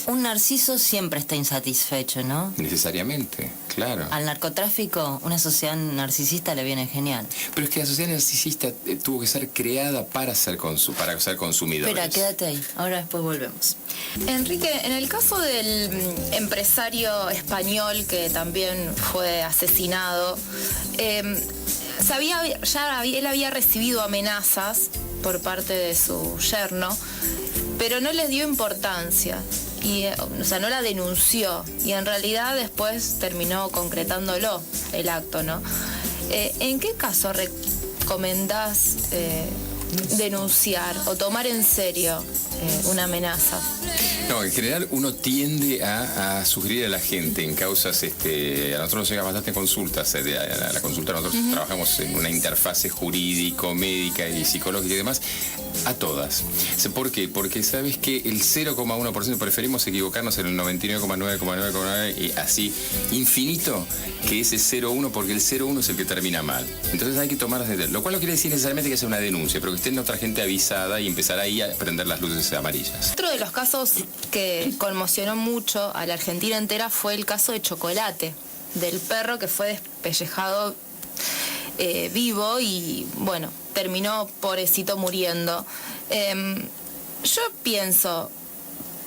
Un narciso siempre está insatisfecho, ¿no? Necesariamente, claro. Al narcotráfico, una sociedad narcisista le viene genial. Pero es que la sociedad narcisista tuvo que ser creada para ser consumidores. Espera, quédate ahí. Ahora después volvemos. Enrique, en el caso del empresario español que también fue asesinado, él había recibido amenazas por parte de su yerno, pero no les dio importancia. No la denunció y en realidad después terminó concretándolo el acto, ¿no? ¿En qué caso recomendás denunciar o tomar en serio una amenaza? No, en general uno tiende a sugerir a la gente en causas, a nosotros nos llegan bastante consultas, a la consulta nosotros trabajamos en una interfase jurídico, médica y psicológica y demás, a todas. ¿Por qué? Porque sabes que el 0,1% preferimos equivocarnos en el 99,9,9 y así infinito que ese 0,1 porque el 0,1 es el que termina mal. Entonces hay que tomar las decisiones, lo cual no quiere decir necesariamente que sea una denuncia, pero que estén otra gente avisada y empezar ahí a prender las luces amarillas. Otro de los casos que conmocionó mucho a la Argentina entera fue el caso de Chocolate, del perro que fue despellejado vivo y, bueno, terminó pobrecito muriendo. Yo pienso,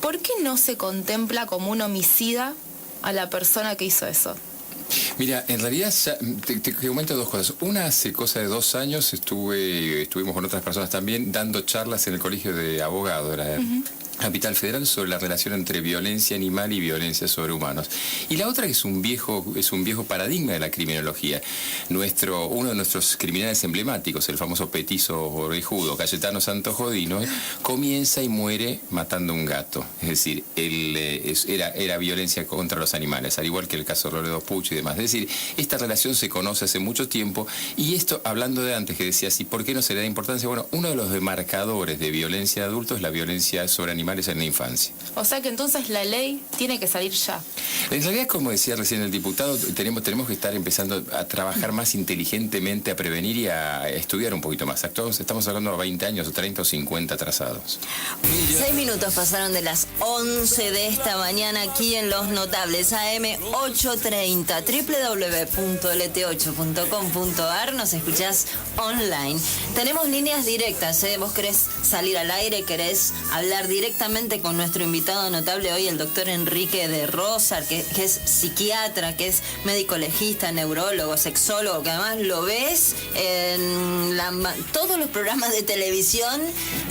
¿por qué no se contempla como un homicida a la persona que hizo eso? Mira, en realidad te comento dos cosas. Una, hace cosa de 2 años estuvimos con otras personas también dando charlas en el colegio de abogados de la Capital Federal sobre la relación entre violencia animal y violencia sobre humanos. Y la otra que es un viejo paradigma de la criminología. Uno de nuestros criminales emblemáticos, el famoso petizo orejudo, Cayetano Santos Jodino, comienza y muere matando un gato. Es decir, era violencia contra los animales, al igual que el caso de Loredo Puch y demás. Es decir, esta relación se conoce hace mucho tiempo y esto, hablando de antes, que decías, ¿y por qué no se le da importancia? Bueno, uno de los demarcadores de violencia de adultos es la violencia sobre animales en la infancia. O sea que entonces la ley tiene que salir ya. En realidad, como decía recién el diputado, tenemos que estar empezando a trabajar más inteligentemente, a prevenir y a estudiar un poquito más. Estamos hablando de 20 años, o 30 o 50 atrasados. 6 minutos pasaron de las 11 de esta mañana aquí en Los Notables, AM 830, www.lt8.com.ar, nos escuchás online. Tenemos líneas directas, vos querés salir al aire, querés hablar directamente justamente con nuestro invitado notable hoy, el doctor Enrique de Rosar, que es psiquiatra, que es médico legista, neurólogo, sexólogo, que además lo ves en todos los programas de televisión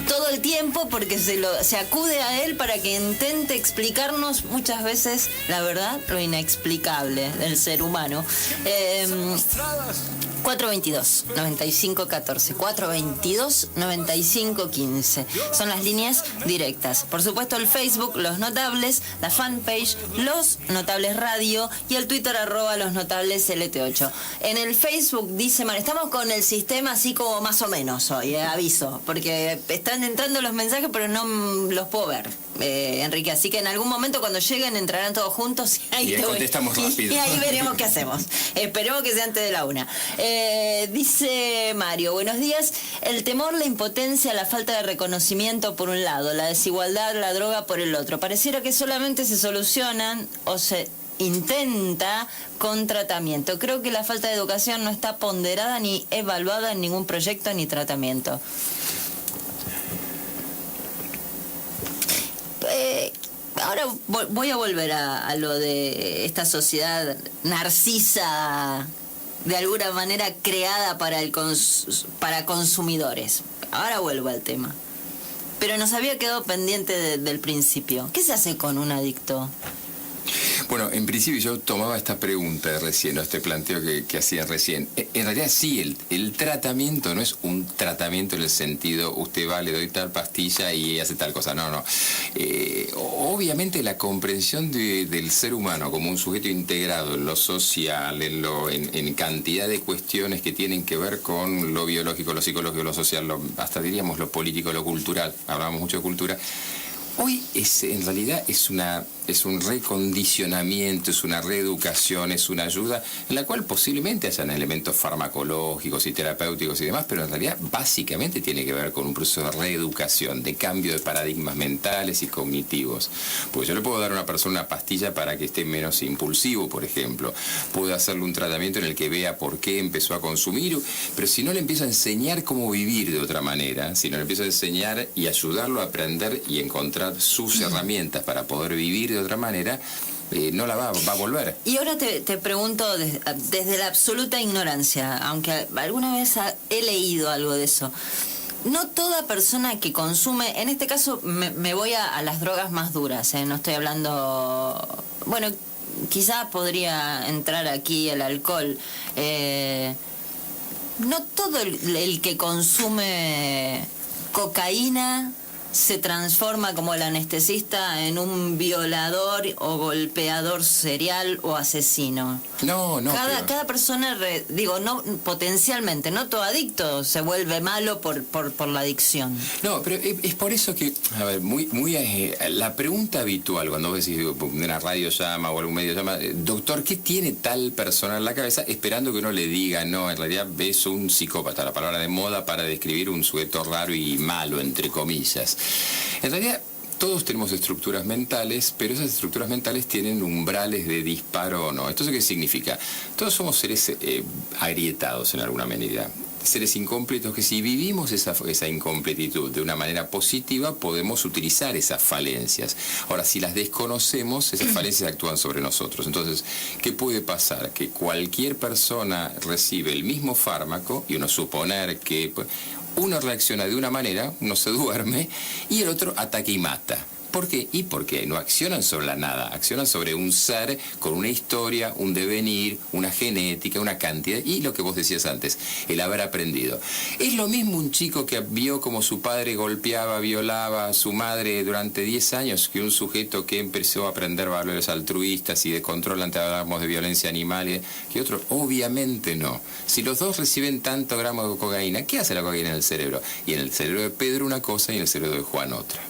todo el tiempo, porque se acude a él para que intente explicarnos muchas veces, la verdad, lo inexplicable del ser humano. 422-9514, 422-9515. Son las líneas directas. Por supuesto, el Facebook, Los Notables, la fanpage, Los Notables Radio, y el Twitter, @LosNotablesLT8. En el Facebook dice, estamos con el sistema así como más o menos hoy, aviso, porque están entrando los mensajes, pero no los puedo ver, Enrique. Así que en algún momento, cuando lleguen, entrarán todos juntos y ahí contestamos rápido. Y ahí veremos qué hacemos. Esperemos que sea antes de la 1. Dice Mario, buenos días. El temor, la impotencia, la falta de reconocimiento por un lado, la desigualdad, la droga por el otro. Pareciera que solamente se solucionan o se intenta con tratamiento. Creo que la falta de educación no está ponderada ni evaluada en ningún proyecto ni tratamiento. Ahora voy a volver a lo de esta sociedad narcisa, de alguna manera creada para consumidores. Ahora vuelvo al tema. Pero nos había quedado pendiente del principio. ¿Qué se hace con un adicto? Bueno, en principio yo tomaba esta pregunta recién, ¿no? Este planteo que hacían recién. En realidad sí, el tratamiento no es un tratamiento en el sentido, usted va, le doy tal pastilla y hace tal cosa. No. Obviamente la comprensión del ser humano como un sujeto integrado en lo social, en cantidad de cuestiones que tienen que ver con lo biológico, lo psicológico, lo social, hasta diríamos lo político, lo cultural. Hablamos mucho de cultura. Hoy en realidad es un recondicionamiento, es una reeducación, es una ayuda en la cual posiblemente hayan elementos farmacológicos y terapéuticos y demás, pero en realidad básicamente tiene que ver con un proceso de reeducación, de cambio de paradigmas mentales y cognitivos. Porque yo le puedo dar a una persona una pastilla para que esté menos impulsivo, por ejemplo. Puedo hacerle un tratamiento en el que vea por qué empezó a consumir, pero si no le empiezo a enseñar cómo vivir de otra manera, si no le empiezo a enseñar y ayudarlo a aprender y encontrar sus herramientas para poder vivir de otra manera, no la va a volver. Y ahora te pregunto desde la absoluta ignorancia, aunque alguna vez he leído algo de eso. No toda persona que consume, en este caso me voy a las drogas más duras, no estoy hablando, bueno, quizás podría entrar aquí el alcohol. No todo el que consume cocaína se transforma como el anestesista en un violador o golpeador serial o asesino. No. Cada persona, no potencialmente, no todo adicto se vuelve malo por la adicción. No, pero es por eso que, a ver, la pregunta habitual cuando ves una radio llama o algún medio llama, doctor, ¿qué tiene tal persona en la cabeza? Esperando que uno le diga, no, en realidad ves un psicópata, la palabra de moda para describir un sujeto raro y malo, entre comillas. En realidad todos tenemos estructuras mentales, pero esas estructuras mentales tienen umbrales de disparo o no. ¿Esto qué significa? Todos somos seres agrietados en alguna medida. Seres incompletos que si vivimos esa incompletitud de una manera positiva podemos utilizar esas falencias. Ahora, si las desconocemos, esas falencias actúan sobre nosotros. Entonces, ¿qué puede pasar? Que cualquier persona recibe el mismo fármaco y uno suponer que uno reacciona de una manera, uno se duerme y el otro ataca y mata. ¿Por qué? Y porque no accionan sobre la nada, accionan sobre un ser con una historia, un devenir, una genética, una cantidad, y lo que vos decías antes, el haber aprendido. Es lo mismo un chico que vio como su padre golpeaba, violaba a su madre durante 10 años que un sujeto que empezó a aprender valores altruistas y de control ante hablamos de violencia animal, que otro. Obviamente no. Si los dos reciben tanto gramos de cocaína, ¿qué hace la cocaína en el cerebro? Y en el cerebro de Pedro una cosa y en el cerebro de Juan otra.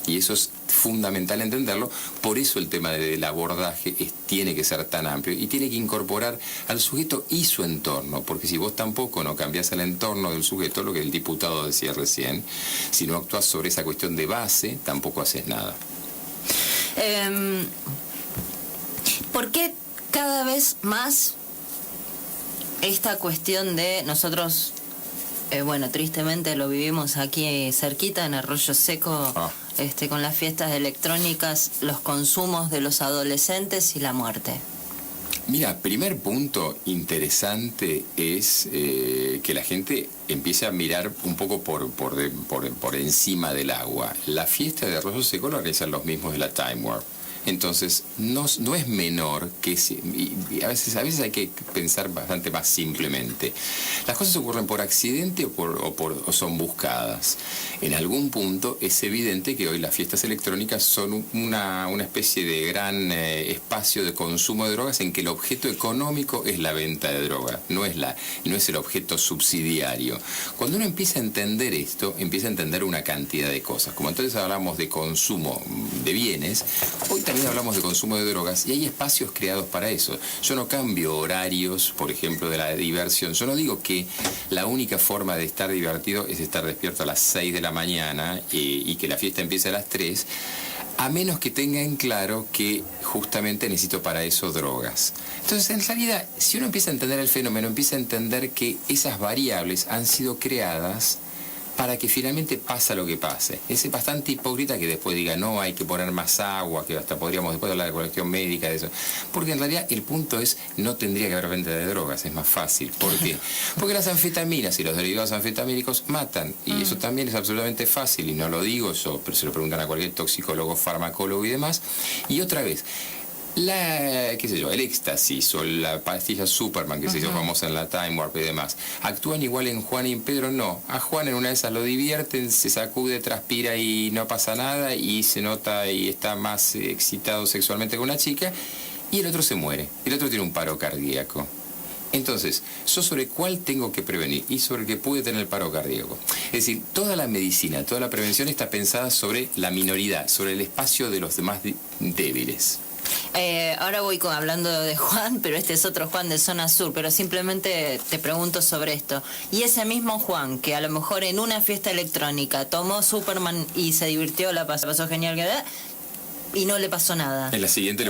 Y eso es fundamental entenderlo, por eso el tema del abordaje tiene que ser tan amplio y tiene que incorporar al sujeto y su entorno, porque si vos tampoco no cambiás el entorno del sujeto, lo que el diputado decía recién, si no actúas sobre esa cuestión de base, tampoco haces nada. ¿Por qué cada vez más esta cuestión de nosotros Bueno, tristemente lo vivimos aquí cerquita en Arroyo Seco, con las fiestas electrónicas, los consumos de los adolescentes y la muerte. Mira, primer punto interesante es que la gente empiece a mirar un poco por encima del agua. La fiesta de Arroyo Seco lo organizan los mismos de la Time Warp. Entonces, no es menor que... y a veces hay que pensar bastante más simplemente. Las cosas ocurren por accidente o son buscadas. En algún punto es evidente que hoy las fiestas electrónicas son una especie de gran espacio de consumo de drogas en que el objeto económico es la venta de droga, no es el objeto subsidiario. Cuando uno empieza a entender esto, empieza a entender una cantidad de cosas. Como entonces hablamos de consumo de bienes, hoy también hablamos de consumo de drogas y hay espacios creados para eso. Yo no cambio horarios, por ejemplo, de la diversión. Yo no digo que la única forma de estar divertido es estar despierto a las 6 de la mañana y que la fiesta empiece a las 3, a menos que tenga en claro que justamente necesito para eso drogas. Entonces, en realidad, si uno empieza a entender el fenómeno, empieza a entender que esas variables han sido creadas para que finalmente pasa lo que pase. Es bastante hipócrita que después diga, no, hay que poner más agua, que hasta podríamos después hablar de cuestión médica, de eso. Porque en realidad el punto es, no tendría que haber venta de drogas, es más fácil. ¿Por qué? Porque las anfetaminas y los derivados anfetamínicos matan, y eso también es absolutamente fácil, y no lo digo yo, pero se lo preguntan a cualquier toxicólogo, farmacólogo y demás. Y otra vez, el éxtasis o la pastilla Superman que se hizo famosa en la Time Warp y demás, ¿actúan igual en Juan y en Pedro? No. A Juan en una de esas lo divierten, se sacude, transpira y no pasa nada y se nota y está más excitado sexualmente con una chica, y el otro se muere, el otro tiene un paro cardíaco. Entonces, ¿yo sobre cuál tengo que prevenir? Y sobre el que puede tener el paro cardíaco. Es decir, toda la medicina, toda la prevención está pensada sobre la minoridad, sobre el espacio de los demás débiles. Ahora voy hablando de Juan, pero este es otro Juan de Zona Sur, pero simplemente te pregunto sobre esto. Y ese mismo Juan, que a lo mejor en una fiesta electrónica tomó Superman y se divirtió, la pasó genial, y no le pasó nada. En la siguiente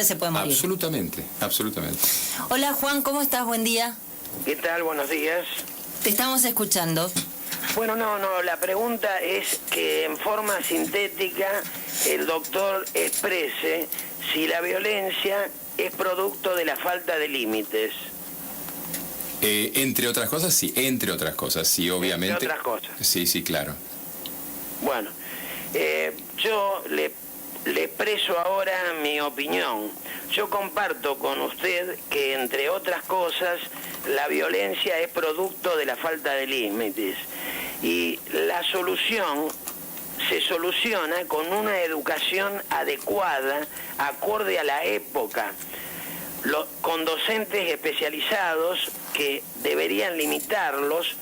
se puede morir. Absolutamente, absolutamente. Hola Juan, ¿cómo estás? Buen día. ¿Qué tal? Buenos días. Te estamos escuchando. Bueno, la pregunta es que en forma sintética el doctor exprese si la violencia es producto de la falta de límites. Entre otras cosas, sí, obviamente. Entre otras cosas. Sí, claro. Bueno, yo le expreso ahora mi opinión. Yo comparto con usted que, entre otras cosas, la violencia es producto de la falta de límites. Y la solución se soluciona con una educación adecuada, acorde a la época, con docentes especializados que deberían limitarlos,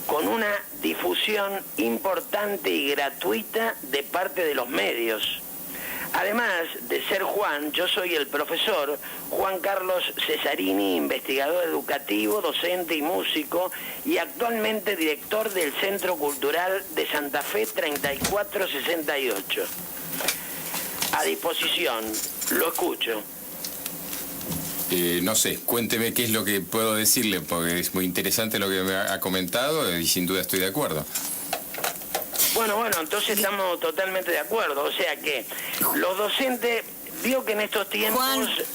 con una difusión importante y gratuita de parte de los medios. Además de ser Juan, yo soy el profesor Juan Carlos Cesarini, investigador educativo, docente y músico, y actualmente director del Centro Cultural de Santa Fe 3468. A disposición, lo escucho. No sé, cuénteme qué es lo que puedo decirle, porque es muy interesante lo que me ha comentado y sin duda estoy de acuerdo. Bueno, entonces estamos totalmente de acuerdo. O sea que los docentes, vio que en estos tiempos...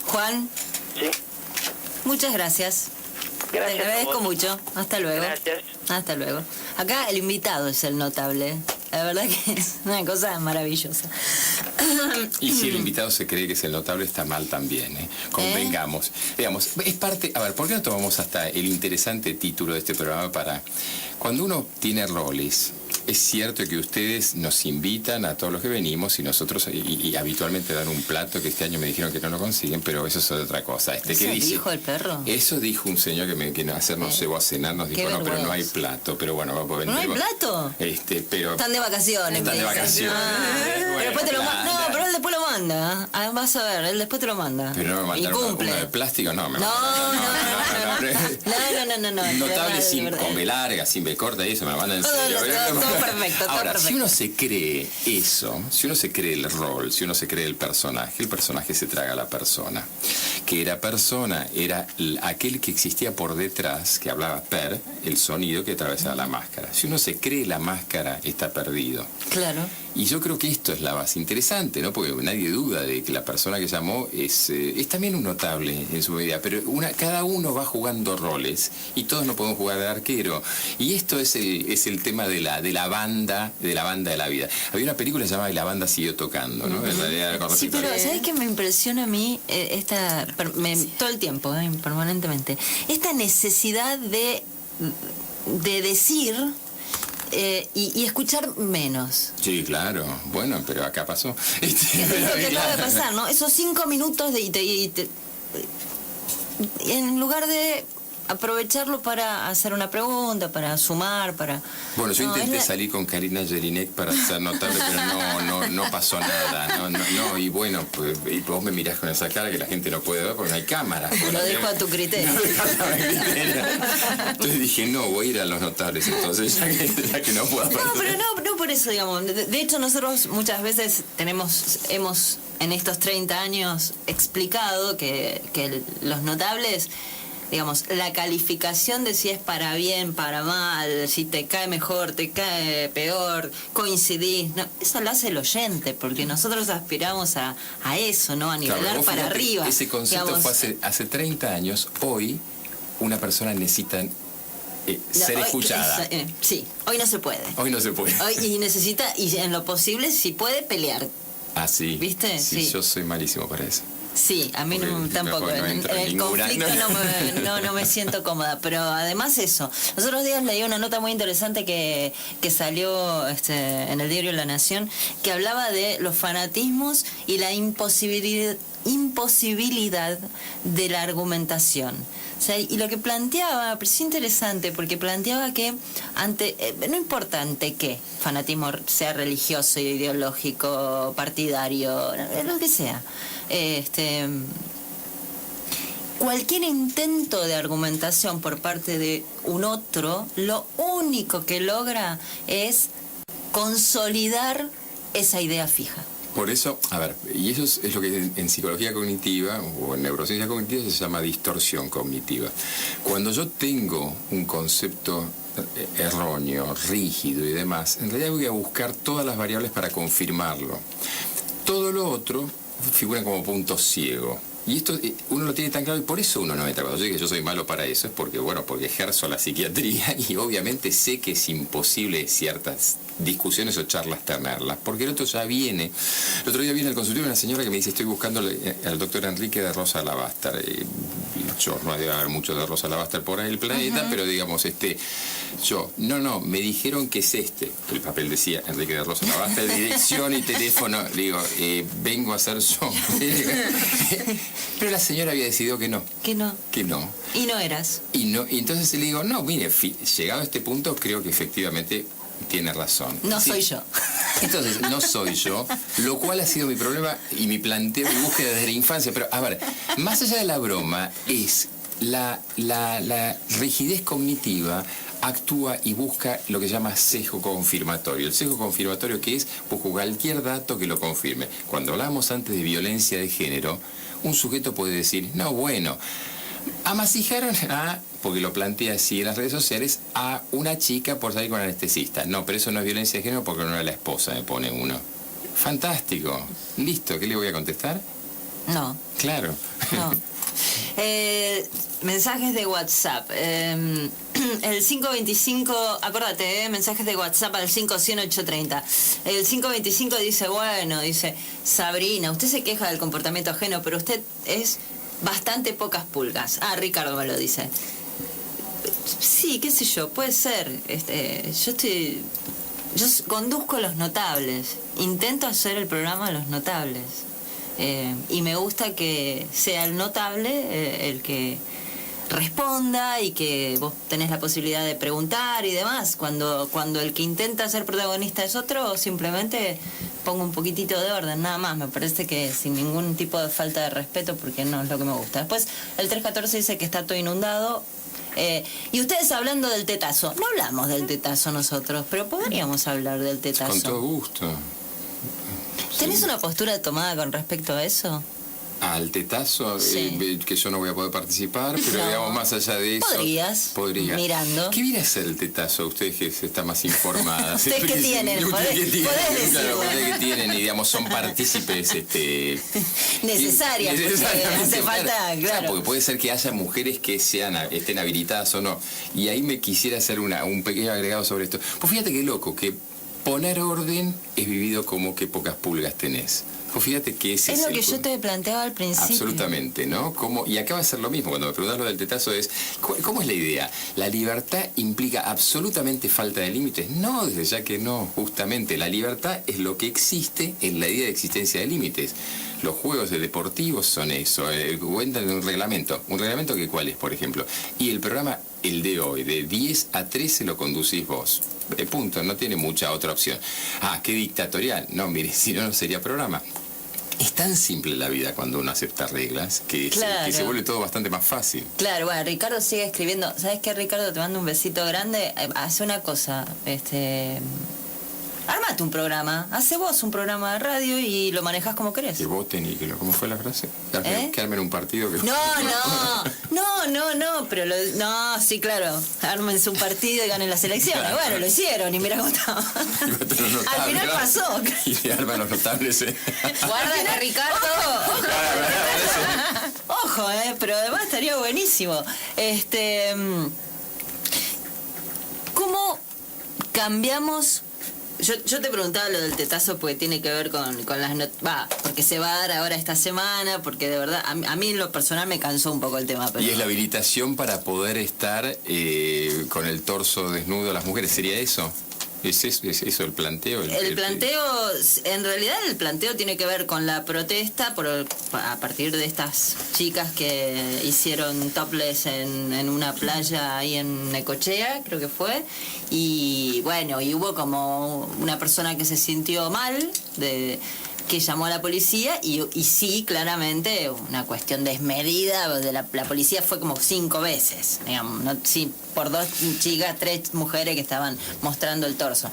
Juan. Sí. Muchas gracias. Gracias. Te agradezco mucho. Hasta luego. Gracias. Hasta luego. Acá el invitado es el notable. La verdad que es una cosa maravillosa. Y si el invitado se cree que es el notable, está mal también, ¿eh? Convengamos. Digamos, es parte... A ver, ¿por qué no tomamos hasta el interesante título de este programa para... Cuando uno tiene roles... Es cierto que ustedes nos invitan a todos los que venimos y nosotros y habitualmente dan un plato que este año me dijeron que no lo consiguen, pero eso es otra cosa. ¿Eso ¿qué dice? dijo el perro? Eso dijo un señor que hacer nos llevó a cenar, nos dijo, no, pero no hay plato. Pero bueno, va a poder venir. ¿No hay plato? Pero están de vacaciones. Están de vacaciones. Pero después te lo manda. No, pero él después lo manda. Vas a ver, él después te lo manda. Pero no me mandaron uno de plástico, no. No. Notable con B larga, sin B corta y eso, me lo mandan en serio. perfecto, todo Ahora, perfecto. si uno se cree eso, si uno se cree el rol, si uno se cree el personaje se traga a la persona. Que era persona, era aquel que existía por detrás, que hablaba per, el sonido que atravesaba la máscara. Si uno se cree la máscara, está perdido. Claro. Y yo creo que esto es la base interesante, ¿no? Porque nadie duda de que la persona que llamó es también un notable en su medida, pero cada uno va jugando roles y todos no podemos jugar de arquero. Y esto es el tema de la banda de la vida. Había una película llamada Y la banda siguió tocando, ¿no? En realidad, con Sí, respecto a- pero ¿sabes qué me impresiona a mí todo el tiempo, permanentemente? Esta necesidad de decir y escuchar menos. Sí, claro. Bueno, pero acá pasó. Es lo que acaba de pasar, ¿no? Esos 5 minutos en lugar de aprovecharlo para hacer una pregunta, para sumar, para... Bueno, yo No, intenté es la- salir con Karina Jelinek para ser notable, pero no pasó nada. No, y bueno, pues, y vos me mirás con esa cara que la gente no puede ver porque no hay cámara. Lo dejo a tu criterio. Entonces dije, no, voy a ir a los notables, entonces, ya que no puedo No, pero no por eso, digamos. De hecho, nosotros muchas veces hemos en estos 30 años explicado que los notables, digamos, la calificación de si es para bien, para mal, si te cae mejor, te cae peor, coincidís, no, eso lo hace el oyente, porque nosotros aspiramos a eso, ¿no? A nivelar Claro, vos para fíjate, arriba. Ese concepto digamos. fue hace 30 años. Hoy, una persona necesita ser Hoy- escuchada. sí, hoy no se puede. Hoy no se puede. Y necesita, y en lo posible, si puede, pelear. Ah, sí. ¿Viste? Sí, Sí. yo soy malísimo para eso. Sí, a mí Porque tampoco. no En entra en el ninguna, conflicto ¿no? no me siento cómoda. Pero además eso. Los otros días leí una nota muy interesante que salió en el diario La Nación, que hablaba de los fanatismos y la imposibilidad de la argumentación. O sea, y lo que planteaba, me pareció interesante, porque planteaba que no importa ante qué fanatismo, sea religioso, ideológico, partidario, lo que sea, cualquier intento de argumentación por parte de un otro, lo único que logra es consolidar esa idea fija. Por eso, a ver, y eso es lo que en psicología cognitiva o en neurociencia cognitiva se llama distorsión cognitiva. Cuando yo tengo un concepto erróneo, rígido y demás, en realidad voy a buscar todas las variables para confirmarlo. Todo lo otro figura como punto ciego. Y esto uno lo tiene tan claro y por eso uno no entra. Cuando yo digo que yo soy malo para eso es porque ejerzo la psiquiatría y obviamente sé que es imposible ciertas discusiones o charlas tenerlas, porque el otro ya viene. El otro día viene al consultorio una señora que me dice, estoy buscando al doctor Enrique de Rosa Lavastar. Yo no debe haber mucho de Rosa Lavastar por ahí el planeta, pero digamos, me dijeron que es el papel decía Enrique de Rosa Lavastar, dirección y teléfono, digo, vengo a ser yo. Pero la señora había decidido que no. Que no. Que no. Y no eras. Y entonces le digo, no, mire, llegado a este punto creo que efectivamente tiene razón. No Sí. soy yo. Entonces, no soy yo, lo cual ha sido mi problema y mi planteo, mi búsqueda desde la infancia. Pero, a ver, más allá de la broma, es la rigidez cognitiva actúa y busca lo que se llama sesgo confirmatorio. El sesgo confirmatorio, que es, busco cualquier dato que lo confirme. Cuando hablamos antes de violencia de género, un sujeto puede decir, no, bueno, amasijaron porque lo plantea así en las redes sociales, a una chica por salir con anestesista. No, pero eso no es violencia de género porque no era la esposa, me pone uno. Fantástico. Listo, ¿qué le voy a contestar? No. Claro. No. Mensajes de WhatsApp. El 525, acordate, mensajes de WhatsApp al 500-830. El 525 dice, dice, Sabrina, usted se queja del comportamiento ajeno, pero usted es bastante pocas pulgas. Ricardo me lo dice. Sí, qué sé yo, puede ser. Yo conduzco Los Notables. Intento hacer el programa Los Notables. Y me gusta que sea el notable el que responda y que vos tenés la posibilidad de preguntar y demás. Cuando el que intenta ser protagonista es otro, simplemente pongo un poquitito de orden, nada más. Me parece que sin ningún tipo de falta de respeto, porque no es lo que me gusta. Después, el 314 dice que está todo inundado. Y ustedes hablando del tetazo. No hablamos del tetazo nosotros, pero podríamos hablar del tetazo. Con todo gusto. ¿Tenés una postura tomada con respecto a eso? Al tetazo, Sí. que yo no voy a poder participar, pero No. digamos, más allá de eso... Podría. Mirando. ¿Qué viene a ser el tetazo? Ustedes que están más informadas. ¿Ustedes qué tienen? Ustedes Podés qué tienen, decirlo. claro, ustedes que tienen y, digamos, son partícipes... Necesarias, porque hace falta, claro. Porque puede ser que haya mujeres que estén habilitadas o no. Y ahí me quisiera hacer un pequeño agregado sobre esto. Pues fíjate qué loco, que poner orden es vivido como que pocas pulgas tenés. Pues fíjate que ese Es lo que yo te planteaba al principio. Absolutamente, ¿no? Y acá va a ser lo mismo. Cuando me preguntas lo del tetazo es, ¿cómo es la idea? ¿La libertad implica absolutamente falta de límites? No, desde ya que no. Justamente, la libertad es lo que existe en la idea de existencia de límites. Los juegos deportivos son eso, cuentan de un reglamento. ¿Un reglamento que cuál es, por ejemplo? Y el programa, el de hoy, de 10 a 13 lo conducís vos. Punto, no tiene mucha otra opción. Ah, qué dictatorial. No, mire, si no, no sería programa. Es tan simple la vida cuando uno acepta reglas que se vuelve todo bastante más fácil. Claro, bueno, Ricardo sigue escribiendo. ¿Sabes qué, Ricardo? Te mando un besito grande. Hace una cosa, armate un programa, hace vos un programa de radio y lo manejás como querés. Que voten y ¿cómo fue la frase? Que armen un partido que... No, pero sí, claro, ármense un partido y ganen las elecciones. Claro. Bueno, lo hicieron y mira cómo estaba. Al final pasó. Y le arman los notables, Guarda que Ricardo... Ojo, pero además estaría buenísimo. ¿Cómo cambiamos? Yo te preguntaba lo del tetazo porque tiene que ver con las porque se va a dar ahora esta semana, porque de verdad, a mí en lo personal me cansó un poco el tema. Pero... Y es la habilitación para poder estar con el torso desnudo las mujeres, ¿sería eso? ¿Es eso el planteo? El planteo, en realidad el planteo tiene que ver con la protesta a partir de estas chicas que hicieron topless en una playa ahí en Necochea, creo que fue, y bueno, y hubo como una persona que se sintió mal, que llamó a la policía y sí, claramente, una cuestión desmedida de la policía fue como 5 veces, digamos, sí, por 2 chicas, 3 mujeres que estaban mostrando el torso.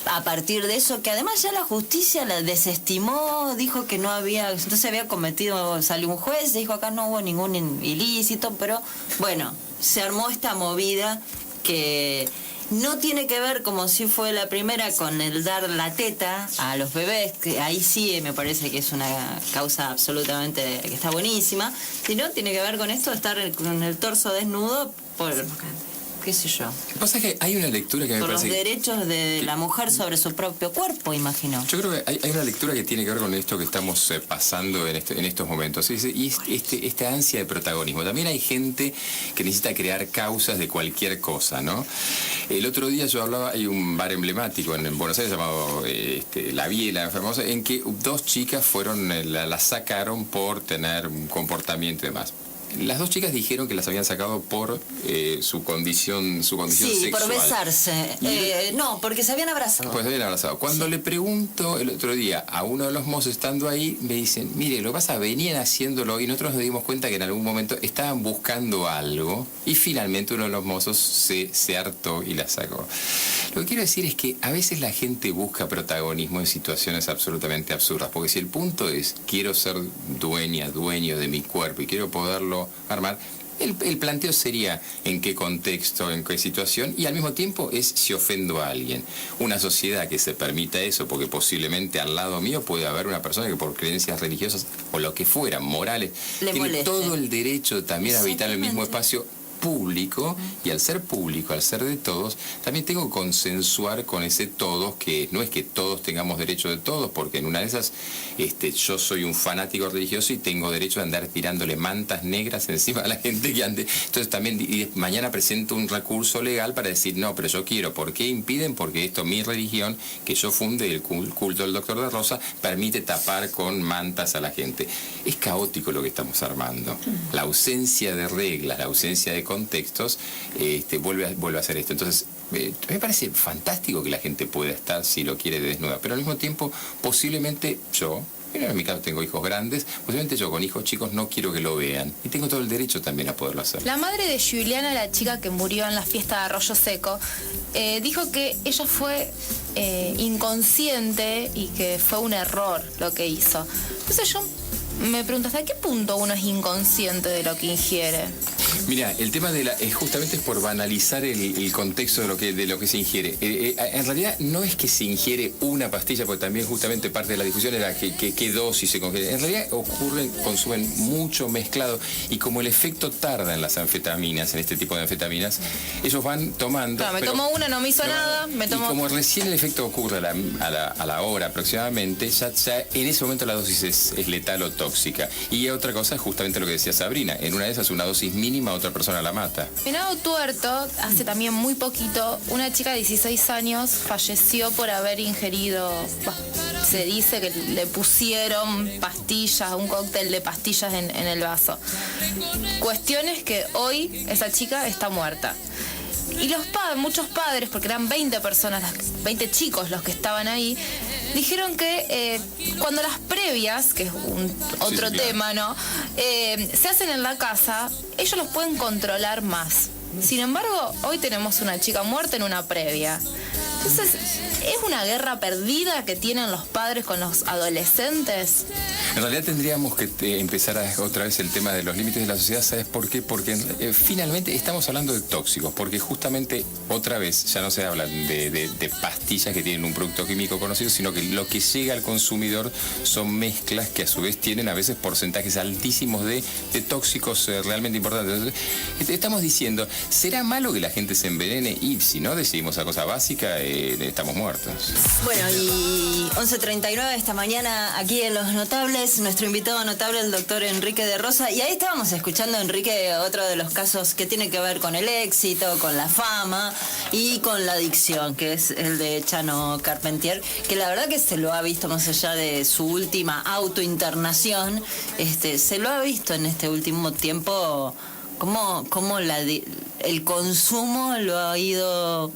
A partir de eso, que además ya la justicia la desestimó, dijo que no se había cometido, salió un juez, dijo acá no hubo ningún ilícito, pero bueno, se armó esta movida que... No tiene que ver, como si fue la primera, con el dar la teta a los bebés, que ahí sí me parece que es una causa absolutamente que está buenísima, sino tiene que ver con esto de estar con el torso desnudo por, qué sé yo. Lo que pasa es que hay una lectura que me por parece... los derechos de la mujer sobre su propio cuerpo, imagino. Yo creo que hay una lectura que tiene que ver con esto que estamos pasando en estos momentos. Y esta ansia de protagonismo. También hay gente que necesita crear causas de cualquier cosa, ¿no? El otro día yo hablaba, hay un bar emblemático en Buenos Aires llamado La Biela, famosa, en que 2 chicas la sacaron por tener un comportamiento y demás. Las 2 chicas dijeron que las habían sacado por su condición sexual. Sí, por besarse. No, porque se habían abrazado. Pues se habían abrazado. Cuando le pregunto el otro día a uno de los mozos estando ahí, me dicen, mire, lo que pasa, venían haciéndolo y nosotros nos dimos cuenta que en algún momento estaban buscando algo y finalmente uno de los mozos se hartó y la sacó. Lo que quiero decir es que a veces la gente busca protagonismo en situaciones absolutamente absurdas, porque si el punto es, quiero ser dueño de mi cuerpo y quiero poderlo armar, el planteo sería en qué contexto, en qué situación, y al mismo tiempo es si ofendo a alguien. Una sociedad que se permita eso, porque posiblemente al lado mío puede haber una persona que por creencias religiosas o lo que fueran, morales, tiene moleste. todo el derecho también a habitar el mismo espacio público, y al ser público, al ser de todos, también tengo que consensuar con ese todos, que no es que todos tengamos derecho de todos, porque en una de esas yo soy un fanático religioso y tengo derecho a andar tirándole mantas negras encima a la gente que ande. Entonces también mañana presento un recurso legal para decir, no, pero yo quiero. ¿Por qué impiden? Porque esto, mi religión, que yo funde, el culto del Doctor de Rosa, permite tapar con mantas a la gente. Es caótico lo que estamos armando. La ausencia de reglas, la ausencia de contextos, vuelve a hacer esto. Entonces, me parece fantástico que la gente pueda estar, si lo quiere, desnuda, pero al mismo tiempo, posiblemente yo, Mira, en mi caso tengo hijos grandes, posiblemente yo con hijos chicos no quiero que lo vean. Y tengo todo el derecho también a poderlo hacer. La madre de Juliana, la chica que murió en la fiesta de Arroyo Seco, dijo que ella fue inconsciente y que fue un error lo que hizo. Entonces yo me pregunto, ¿hasta qué punto uno es inconsciente de lo que ingiere? Mira, el tema de justamente es por banalizar el contexto de lo que se ingiere. En realidad no es que se ingiere una pastilla, porque también justamente parte de la discusión era qué dosis se congiere. En realidad consumen mucho mezclado, y como el efecto tarda en las anfetaminas, en este tipo de anfetaminas, ellos van tomando. Claro, me tomo una, no me hizo nada, me tomo. Y como recién el efecto ocurre a la hora aproximadamente, ya en ese momento la dosis es letal o tóxica. Y otra cosa es justamente lo que decía Sabrina, en una de esas una dosis mínima otra persona la mata. Venado Tuerto, hace también muy poquito, una chica de 16 años falleció por haber ingerido, se dice que le pusieron pastillas, un cóctel de pastillas en el vaso. Cuestión es que hoy esa chica está muerta. Y muchos padres, porque eran 20 personas, 20 chicos los que estaban ahí, dijeron que cuando las previas, que es otro tema, ¿no? Se hacen en la casa, ellos los pueden controlar más. Sin embargo, hoy tenemos una chica muerta en una previa. Entonces, ¿es una guerra perdida que tienen los padres con los adolescentes? En realidad tendríamos que empezar otra vez el tema de los límites de la sociedad. ¿Sabes por qué? Porque finalmente estamos hablando de tóxicos, porque justamente otra vez ya no se habla de pastillas que tienen un producto químico conocido, sino que lo que llega al consumidor son mezclas que a su vez tienen a veces porcentajes altísimos de tóxicos realmente importantes. Entonces, estamos diciendo, ¿será malo que la gente se envenene? Y si no decidimos esa cosa básica, estamos muertos. Bueno, y 11:39 esta mañana aquí en Los Notables, nuestro invitado notable, el doctor Enrique de Rosa, y ahí estábamos escuchando a Enrique otro de los casos que tiene que ver con el éxito, con la fama y con la adicción, que es el de Chano Carpentier, que la verdad que se lo ha visto más allá de su última autointernación, se lo ha visto en este último tiempo cómo el consumo lo ha ido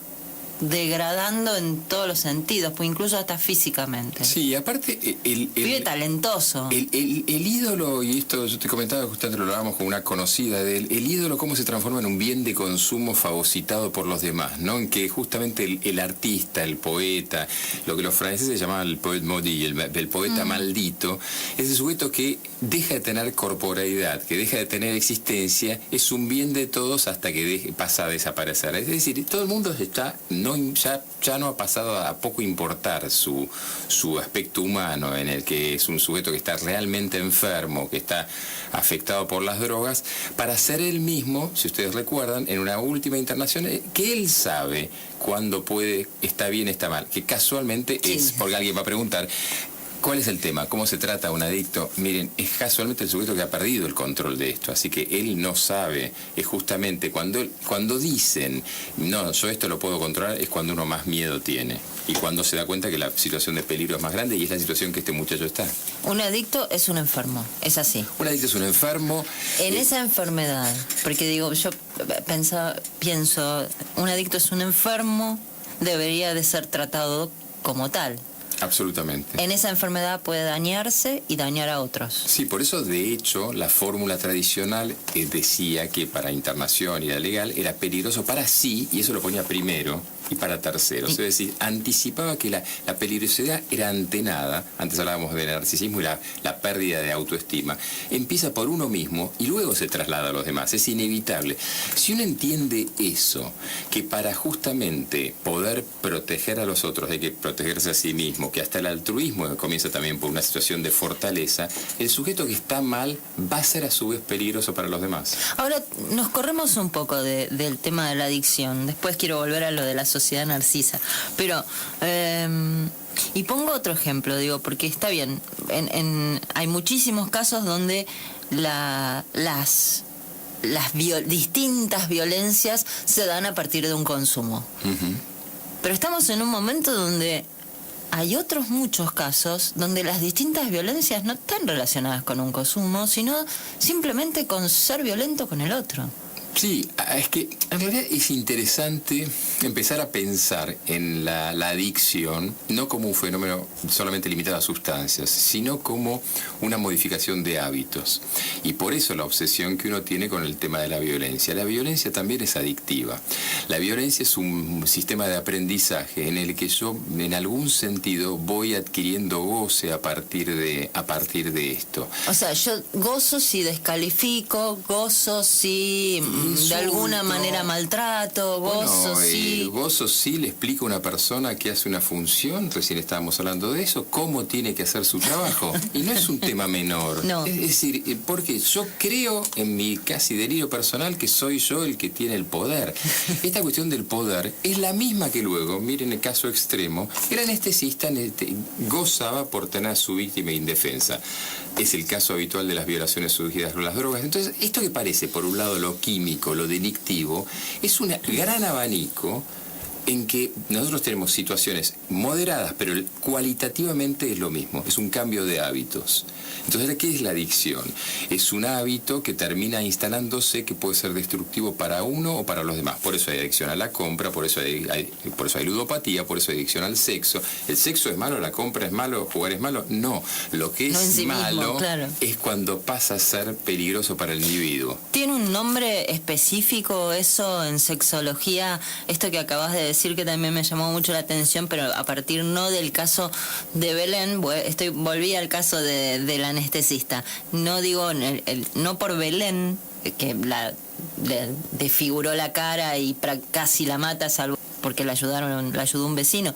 degradando en todos los sentidos, pues incluso hasta físicamente. Sí, aparte vive talentoso. El ídolo, y esto yo te comentaba, justamente lo hablábamos con una conocida de él, el ídolo cómo se transforma en un bien de consumo fagocitado por los demás, ¿no? En que justamente el artista, el poeta, lo que los franceses llamaban el poète maudit, el poeta maldito, ese sujeto que deja de tener corporeidad, que deja de tener existencia, es un bien de todos hasta que pasa a desaparecer. Es decir, todo el mundo está ya no ha pasado a poco importar su aspecto humano, en el que es un sujeto que está realmente enfermo, que está afectado por las drogas, para ser él mismo, si ustedes recuerdan, en una última internación, que él sabe cuándo está bien, está mal, que casualmente es, porque alguien va a preguntar, ¿cuál es el tema? ¿Cómo se trata a un adicto? Miren, es casualmente el sujeto que ha perdido el control de esto, así que él no sabe. Es justamente cuando dicen, no, yo esto lo puedo controlar, es cuando uno más miedo tiene. Y cuando se da cuenta que la situación de peligro es más grande, y es la situación que este muchacho está. Un adicto es un enfermo, es así. Un adicto es un enfermo. En esa enfermedad, porque digo, yo pienso, un adicto es un enfermo, debería de ser tratado como tal. Absolutamente. En esa enfermedad puede dañarse y dañar a otros. Sí, por eso de hecho la fórmula tradicional decía que para internación y la legal era peligroso para sí, y eso lo ponía primero, y para terceros. Es decir, anticipaba que la peligrosidad era antenada. Antes hablábamos del narcisismo y la pérdida de autoestima. Empieza por uno mismo y luego se traslada a los demás. Es inevitable. Si uno entiende eso, que para justamente poder proteger a los otros hay que protegerse a sí mismo, que hasta el altruismo comienza también por una situación de fortaleza, el sujeto que está mal va a ser a su vez peligroso para los demás. Ahora, nos corremos un poco del tema de la adicción. Después quiero volver a lo de la sociedad narcisa. Pero, y pongo otro ejemplo, digo, porque está bien, hay muchísimos casos donde las distintas violencias se dan a partir de un consumo. Uh-huh. Pero estamos en un momento donde hay otros muchos casos donde las distintas violencias no están relacionadas con un consumo, sino simplemente con ser violento con el otro. Sí, es que en realidad es interesante empezar a pensar en la adicción no como un fenómeno solamente limitado a sustancias, sino como una modificación de hábitos. Y por eso la obsesión que uno tiene con el tema de la violencia. La violencia también es adictiva. La violencia es un sistema de aprendizaje en el que yo, en algún sentido, voy adquiriendo goce a partir de esto. O sea, yo gozo si descalifico, gozo si de alguna manera maltrato, gozo si... Gozo si le explico a una persona que hace una función, recién estábamos hablando de eso, cómo tiene que hacer su trabajo. Y no es un tema menor. No. Es decir, porque yo creo en mi casi delirio personal que soy yo el que tiene el poder. Esta cuestión del poder es la misma que luego, miren el caso extremo, el anestesista gozaba por tener a su víctima indefensa. Es el caso habitual de las violaciones surgidas por las drogas. Entonces, esto que parece, por un lado, lo químico, lo delictivo, es un gran abanico en que nosotros tenemos situaciones moderadas, pero cualitativamente es lo mismo, es un cambio de hábitos. Entonces, ¿qué es la adicción? Es un hábito que termina instalándose que puede ser destructivo para uno o para los demás. Por eso hay adicción a la compra, por eso hay ludopatía, por eso hay adicción al sexo. ¿El sexo es malo, la compra es malo, jugar es malo? No. Lo que es malo es cuando pasa a ser peligroso para el individuo. ¿Tiene un nombre específico eso en sexología? Esto que acabas de decir que también me llamó mucho la atención, pero a partir no del caso de Belén, volví al caso del anestesista. No digo, no por Belén, que le desfiguró la cara y casi la mata, salvo porque la ayudó un vecino,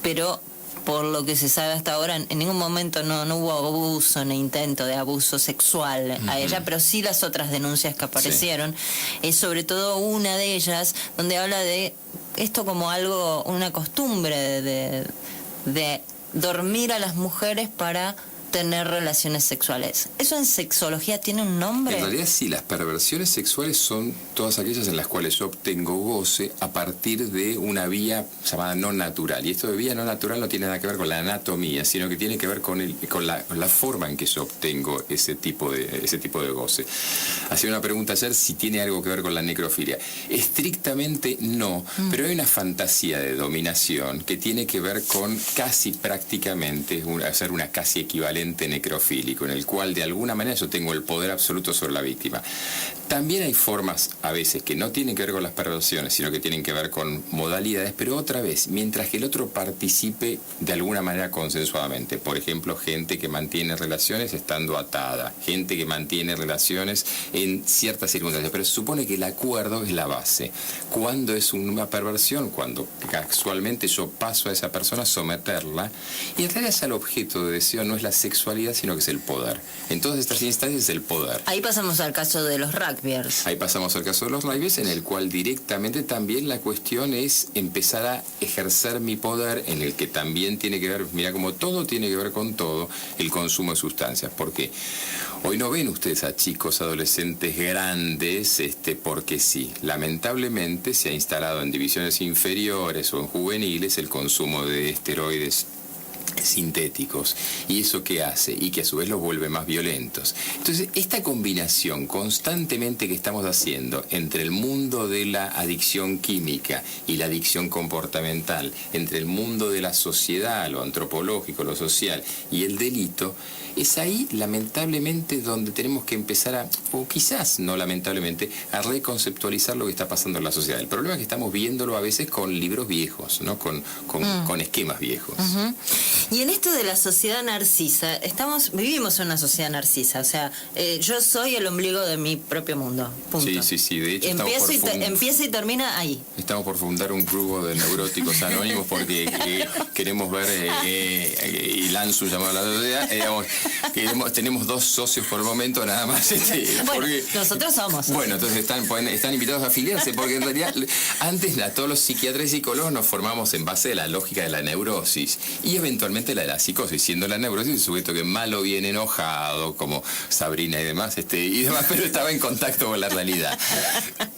pero por lo que se sabe hasta ahora, en ningún momento no hubo abuso ni intento de abuso sexual a ella, pero sí las otras denuncias que aparecieron, es sobre todo una de ellas, donde habla de esto como algo, una costumbre de dormir a las mujeres para tener relaciones sexuales. ¿Eso en sexología tiene un nombre? En realidad sí, las perversiones sexuales son todas aquellas en las cuales yo obtengo goce a partir de una vía llamada no natural. Y esto de vía no natural no tiene nada que ver con la anatomía, sino que tiene que ver con la forma en que yo obtengo ese tipo de goce. Hacía una pregunta ayer si tiene algo que ver con la necrofilia. Estrictamente no, pero hay una fantasía de dominación que tiene que ver con casi prácticamente hacer una casi equivalente necrofílico, en el cual de alguna manera yo tengo el poder absoluto sobre la víctima. También hay formas a veces que no tienen que ver con las perversiones, sino que tienen que ver con modalidades, pero otra vez, mientras que el otro participe de alguna manera consensuadamente. Por ejemplo, gente que mantiene relaciones estando atada, gente que mantiene relaciones en ciertas circunstancias, pero se supone que el acuerdo es la base. ¿Cuándo es una perversión? Cuando casualmente yo paso a esa persona a someterla, y en realidad el objeto de deseo no es la sexualidad, sino que es el poder. En todas estas instancias es el poder. Ahí pasamos al caso de los rugbyers. Ahí pasamos al caso de los rugbyers, en el cual directamente también la cuestión es empezar a ejercer mi poder, en el que también tiene que ver, mira, como todo tiene que ver con todo, el consumo de sustancias. Porque hoy no ven ustedes a chicos adolescentes grandes, porque sí. Lamentablemente se ha instalado en divisiones inferiores o en juveniles el consumo de esteroides sintéticos. ¿Y eso qué hace? Y que a su vez los vuelve más violentos. Entonces, esta combinación constantemente que estamos haciendo entre el mundo de la adicción química y la adicción comportamental, entre el mundo de la sociedad, lo antropológico, lo social y el delito, es ahí, lamentablemente, donde tenemos que empezar o quizás no lamentablemente, a reconceptualizar lo que está pasando en la sociedad. El problema es que estamos viéndolo a veces con libros viejos, ¿no? Con esquemas viejos. Y en esto de la sociedad narcisa, vivimos en una sociedad narcisa, o sea, yo soy el ombligo de mi propio mundo, punto. Sí, de hecho empieza y termina ahí. Estamos por fundar un grupo de neuróticos anónimos porque queremos ver y lanzo llamado a la sociedad, tenemos 2 socios por el momento nada más. Nosotros somos. Bueno, entonces están invitados a afiliarse, porque en realidad antes todos los psiquiatras y psicólogos nos formamos en base de la lógica de la neurosis, y eventualmente eventualmente la psicosis, siendo la neurosis un sujeto que mal o bien enojado, como Sabrina y demás, pero estaba en contacto con la realidad.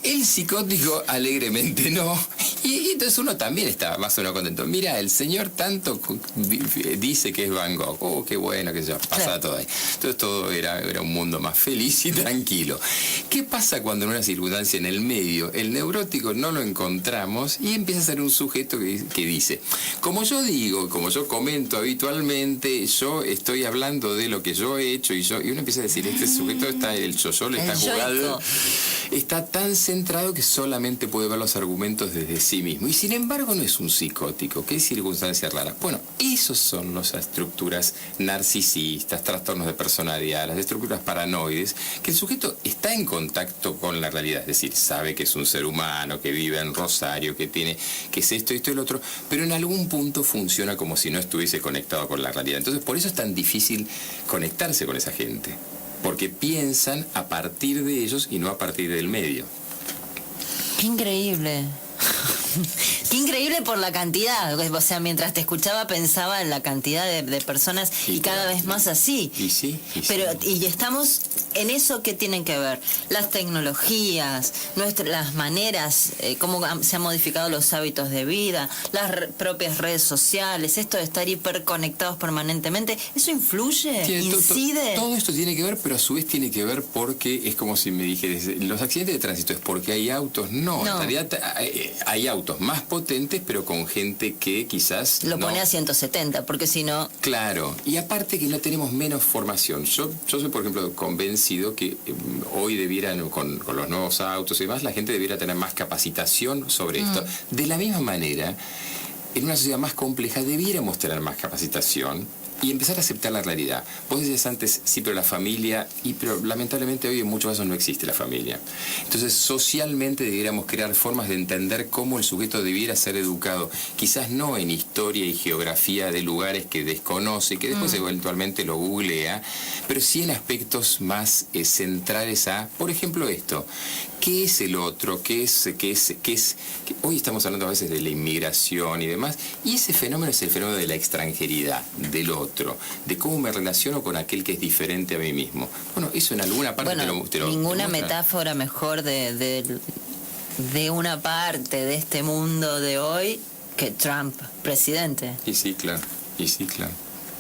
El psicótico alegremente no, y entonces uno también está más o menos contento. Mira, el señor tanto dice que es Van Gogh, oh, qué bueno, que ya pasaba todo ahí. Entonces todo era un mundo más feliz y tranquilo. ¿Qué pasa cuando en una circunstancia en el medio el neurótico no lo encontramos y empieza a ser un sujeto que dice, como yo digo, como yo comento habitualmente, yo estoy hablando de lo que yo he hecho y uno empieza a decir, este sujeto está, el yo le está jugando, está tan centrado que solamente puede ver los argumentos desde sí mismo. Y sin embargo no es un psicótico. ¿Qué circunstancia rara? Bueno, esos son las estructuras narcisistas, trastornos de personalidad, las estructuras paranoides, que el sujeto está en contacto con la realidad, es decir, sabe que es un ser humano, que vive en Rosario, que es esto y el otro, pero en algún punto funciona como si no estuviese conectado con la realidad. Entonces, por eso es tan difícil conectarse con esa gente, porque piensan a partir de ellos y no a partir del medio. Qué increíble. Qué increíble por la cantidad. O sea, mientras te escuchaba pensaba en la cantidad de personas y cada vez más así. Y sí. Y estamos en eso que tienen que ver las tecnologías, las maneras, cómo se han modificado los hábitos de vida, las propias redes sociales, esto de estar hiperconectados permanentemente. ¿Eso influye? ¿Incide? Todo esto tiene que ver, pero a su vez tiene que ver porque es como si me dijeras, los accidentes de tránsito es porque hay autos. No. En realidad hay autos más potentes, pero con gente que quizás lo pone a 170, porque si no... Claro, y aparte que no tenemos menos formación. Yo soy, por ejemplo, convencido que hoy debieran, con los nuevos autos y demás, la gente debiera tener más capacitación sobre esto. De la misma manera, en una sociedad más compleja debiéramos tener más capacitación y empezar a aceptar la realidad. Vos decías antes, sí, pero la familia, pero lamentablemente hoy en muchos casos no existe la familia. Entonces, socialmente debiéramos crear formas de entender cómo el sujeto debiera ser educado, quizás no en historia y geografía de lugares que desconoce, que después eventualmente lo googlea, pero sí en aspectos más centrales a, por ejemplo, esto. ¿Qué es el otro? ¿Qué es? Hoy estamos hablando a veces de la inmigración y demás, y ese fenómeno es el fenómeno de la extranjeridad, del otro, de cómo me relaciono con aquel que es diferente a mí mismo. Bueno, eso en alguna parte te lo ninguna muestra. Metáfora mejor de una parte de este mundo de hoy que Trump, presidente. Y sí, claro.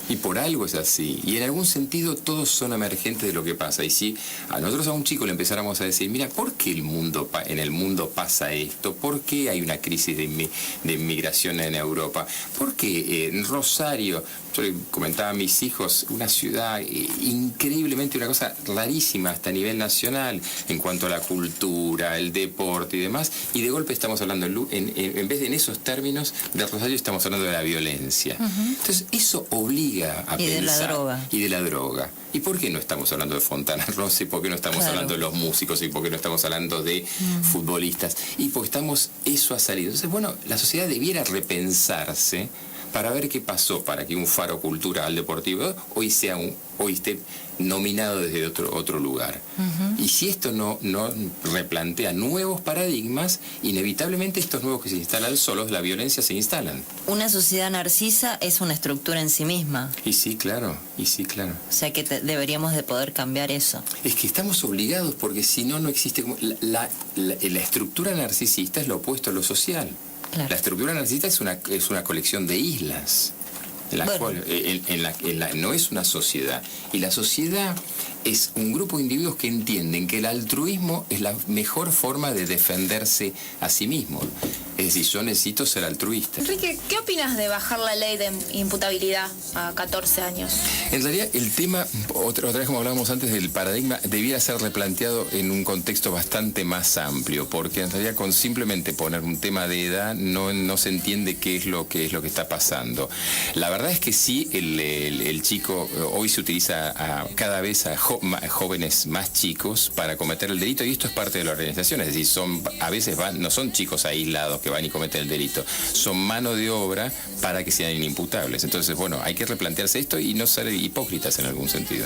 Y por algo es así. Y en algún sentido todos son emergentes de lo que pasa. Y si a nosotros, a un chico, le empezáramos a decir, mira, ¿por qué en el mundo pasa esto? ¿Por qué hay una crisis de inmigración en Europa? ¿Por qué en Rosario, yo le comentaba a mis hijos, una ciudad increíblemente, una cosa rarísima hasta a nivel nacional en cuanto a la cultura, el deporte y demás, y de golpe estamos hablando, en vez de en esos términos, de Rosario estamos hablando de la violencia. Entonces eso obliga a pensar. Y de la droga. ¿Y por qué no estamos hablando de Fontana Rosa? ¿Y por qué no estamos hablando de los músicos? ¿Y por qué no estamos hablando de futbolistas? Y porque eso ha salido. Entonces, bueno, la sociedad debiera repensarse para ver qué pasó para que un faro cultural deportivo hoy esté nominado desde otro lugar. Y si esto no replantea nuevos paradigmas, inevitablemente estos nuevos que se instalan solos, la violencia se instalan. Una sociedad narcisa es una estructura en sí misma. Y sí, claro. O sea que deberíamos de poder cambiar eso. Es que estamos obligados, porque si no existe... La estructura narcisista es lo opuesto a lo social. Claro. La estructura narcisista es una colección de islas. No es una sociedad. Y la sociedad es un grupo de individuos que entienden que el altruismo es la mejor forma de defenderse a sí mismo. Es decir, yo necesito ser altruista. Enrique, ¿qué opinas de bajar la ley de imputabilidad a 14 años? En realidad, el tema, otra vez como hablábamos antes del paradigma, debiera ser replanteado en un contexto bastante más amplio, porque en realidad con simplemente poner un tema de edad no se entiende qué es lo que está pasando. La verdad es que sí, el chico hoy se utiliza cada vez a jóvenes más chicos para cometer el delito, y esto es parte de la organización, es decir, a veces no son chicos aislados que van y cometen el delito, son mano de obra para que sean inimputables. Entonces, bueno, hay que replantearse esto y no ser hipócritas en algún sentido.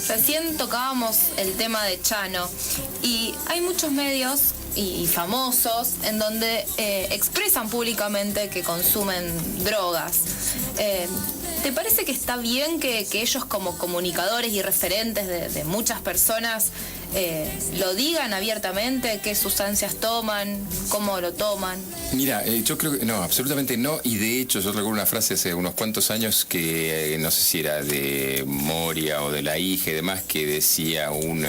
Recién tocábamos el tema de Chano y hay muchos medios y famosos en donde expresan públicamente que consumen drogas. ¿Te parece que está bien que ellos como comunicadores y referentes de muchas personas lo digan abiertamente, qué sustancias toman, cómo lo toman? Mira, yo creo que no, absolutamente no, y de hecho yo recuerdo una frase hace unos cuantos años que no sé si era de Moria o de la hija y demás, que decía un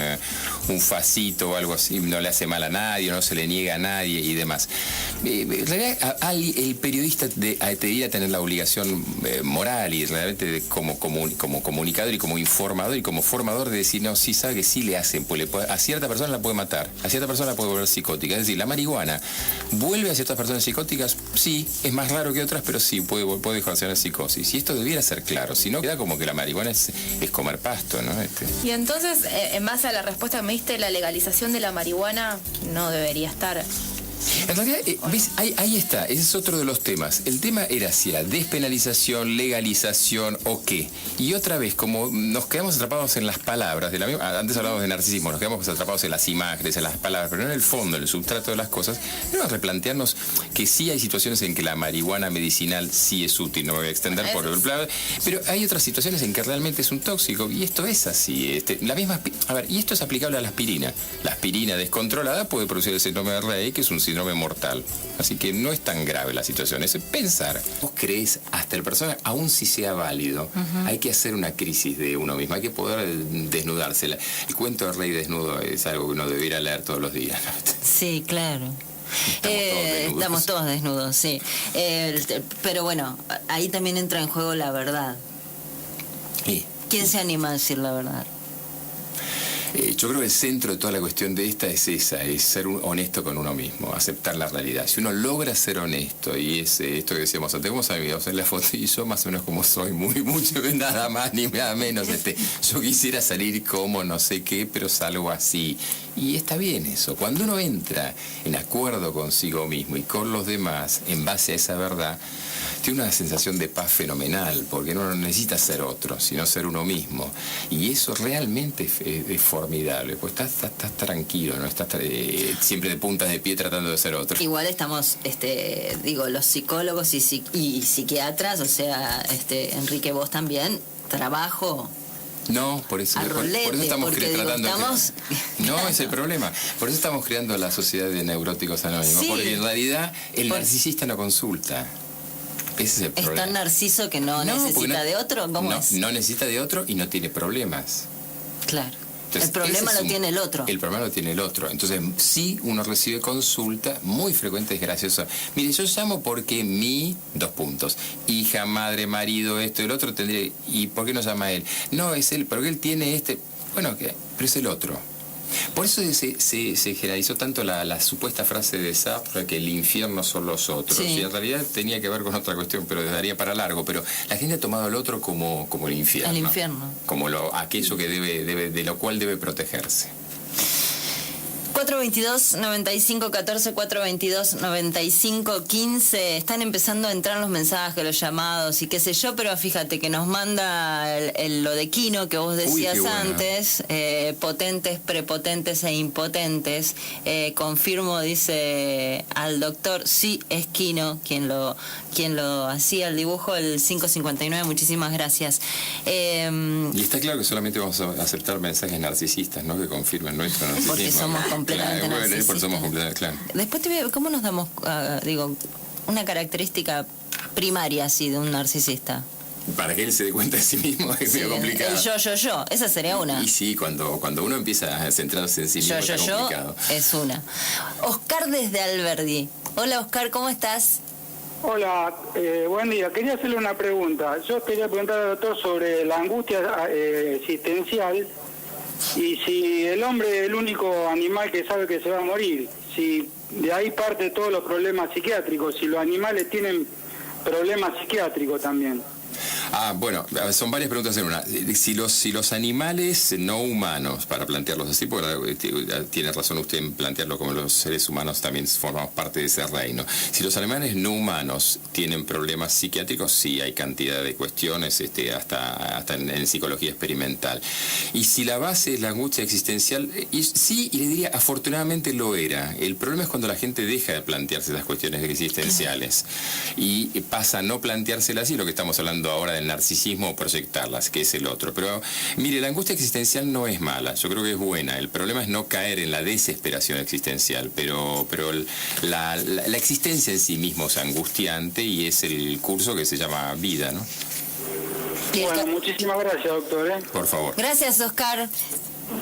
facito o algo así, no le hace mal a nadie, no se le niega a nadie y demás. En realidad el periodista debería tener la obligación moral y realmente como comunicador y como informador y como formador de decir, no, sí sabe que sí le hacen, pues a cierta persona la puede matar, a cierta persona la puede volver psicótica. Es decir, la marihuana vuelve a ciertas personas psicóticas, sí, es más raro que otras, pero sí, puede ocasionar psicosis. Y esto debiera ser claro, si no queda como que la marihuana es comer pasto, ¿no? Y entonces, en base a la respuesta que me diste, la legalización de la marihuana no debería estar. En realidad, ¿ves? Ahí está, ese es otro de los temas. El tema era si era despenalización, legalización o qué. Y otra vez, como nos quedamos atrapados en las palabras, antes hablábamos de narcisismo, nos quedamos atrapados en las imágenes, en las palabras, pero no en el fondo, en el substrato de las cosas, debemos replantearnos que sí hay situaciones en que la marihuana medicinal sí es útil, no me voy a extender por el plan, pero hay otras situaciones en que realmente es un tóxico, y esto es así. Y esto es aplicable a la aspirina. La aspirina descontrolada puede producir el síndrome de Rey, que es un síndrome mortal. Así que no es tan grave la situación, es pensar. ¿Vos creés hasta el personaje, aun si sea válido, hay que hacer una crisis de uno mismo, hay que poder desnudarse? El cuento del rey desnudo es algo que uno debiera leer todos los días, ¿no? Sí, claro. Estamos todos desnudos, sí. Pero bueno, ahí también entra en juego la verdad. ¿Y? ¿Quién se anima a decir la verdad? Yo creo que el centro de toda la cuestión de esta es esa, es ser honesto con uno mismo, aceptar la realidad. Si uno logra ser honesto, y es esto que decíamos antes, como amigos en la foto, y yo más o menos como soy, mucho, nada más ni nada menos, yo quisiera salir como no sé qué, pero salgo así. Y está bien eso. Cuando uno entra en acuerdo consigo mismo y con los demás, en base a esa verdad, tiene una sensación de paz fenomenal, porque uno no necesita ser otro, sino ser uno mismo. Y eso realmente es formidable, pues estás tranquilo, no estás siempre de puntas de pie tratando de ser otro. Igual estamos, los psicólogos y psiquiatras, o sea, Enrique, vos también, trabajo. No, por eso estamos tratando no es el problema. Por eso estamos creando la Sociedad de Neuróticos Anónimos, sí, porque en realidad el narcisista no consulta. Ese es el problema. ¿Es tan narciso que no necesita de otro? ¿Cómo es? No necesita de otro y no tiene problemas. Claro. Entonces, el problema lo tiene el otro. El problema lo tiene el otro. Entonces, sí, uno recibe consulta muy frecuente, es gracioso. Mire, yo llamo porque mi, hija, madre, marido, esto y el otro tendría... ¿Y por qué no llama él? No, es él, porque él tiene Bueno, pero es el otro. Por eso se generalizó tanto la supuesta frase de Sartre que el infierno son los otros. Sí. Y en realidad tenía que ver con otra cuestión, pero daría para largo. Pero la gente ha tomado al otro como el infierno. El infierno. Como aquello que de lo cual debe protegerse. 422-9514, 422-9515. Están empezando a entrar los mensajes, los llamados y qué sé yo, pero fíjate que nos manda lo de Quino que vos decías antes, potentes, prepotentes e impotentes. Confirmo, dice al doctor, sí, es Quino quien lo hacía el dibujo, el 559, muchísimas gracias. Y está claro que solamente vamos a aceptar mensajes narcisistas, ¿no? Que confirmen nuestro narcisismo. Porque somos completamente narcisistas. Por eso somos completamente, claro. Después ¿cómo nos damos, una característica primaria así de un narcisista? Para que él se dé cuenta de sí mismo es medio complicado. El yo, esa sería una. Y sí, cuando uno empieza a centrarse en sí mismo es complicado. Es una. Oscar desde Alberdi. Hola Oscar, ¿cómo estás? Hola, buen día. Quería hacerle una pregunta. Yo quería preguntar al doctor sobre la angustia existencial y si el hombre es el único animal que sabe que se va a morir, si de ahí parte todos los problemas psiquiátricos, si los animales tienen problemas psiquiátricos también. Bueno, son varias preguntas en una. Si los animales no humanos, para plantearlos así, porque tiene razón usted en plantearlo como los seres humanos también formamos parte de ese reino. Si los animales no humanos tienen problemas psiquiátricos, sí hay cantidad de cuestiones, hasta en psicología experimental. Y si la base es la angustia existencial, sí, y le diría, afortunadamente lo era. El problema es cuando la gente deja de plantearse esas cuestiones existenciales y pasa a no planteárselas, y lo que estamos hablando ahora del narcisismo o proyectarlas, que es el otro. Pero mire, la angustia existencial no es mala, yo creo que es buena. El problema es no caer en la desesperación existencial, pero la existencia en sí mismo es angustiante, y es el curso que se llama vida, ¿no? Bueno, muchísimas gracias, doctor. Por favor. Gracias, Oscar.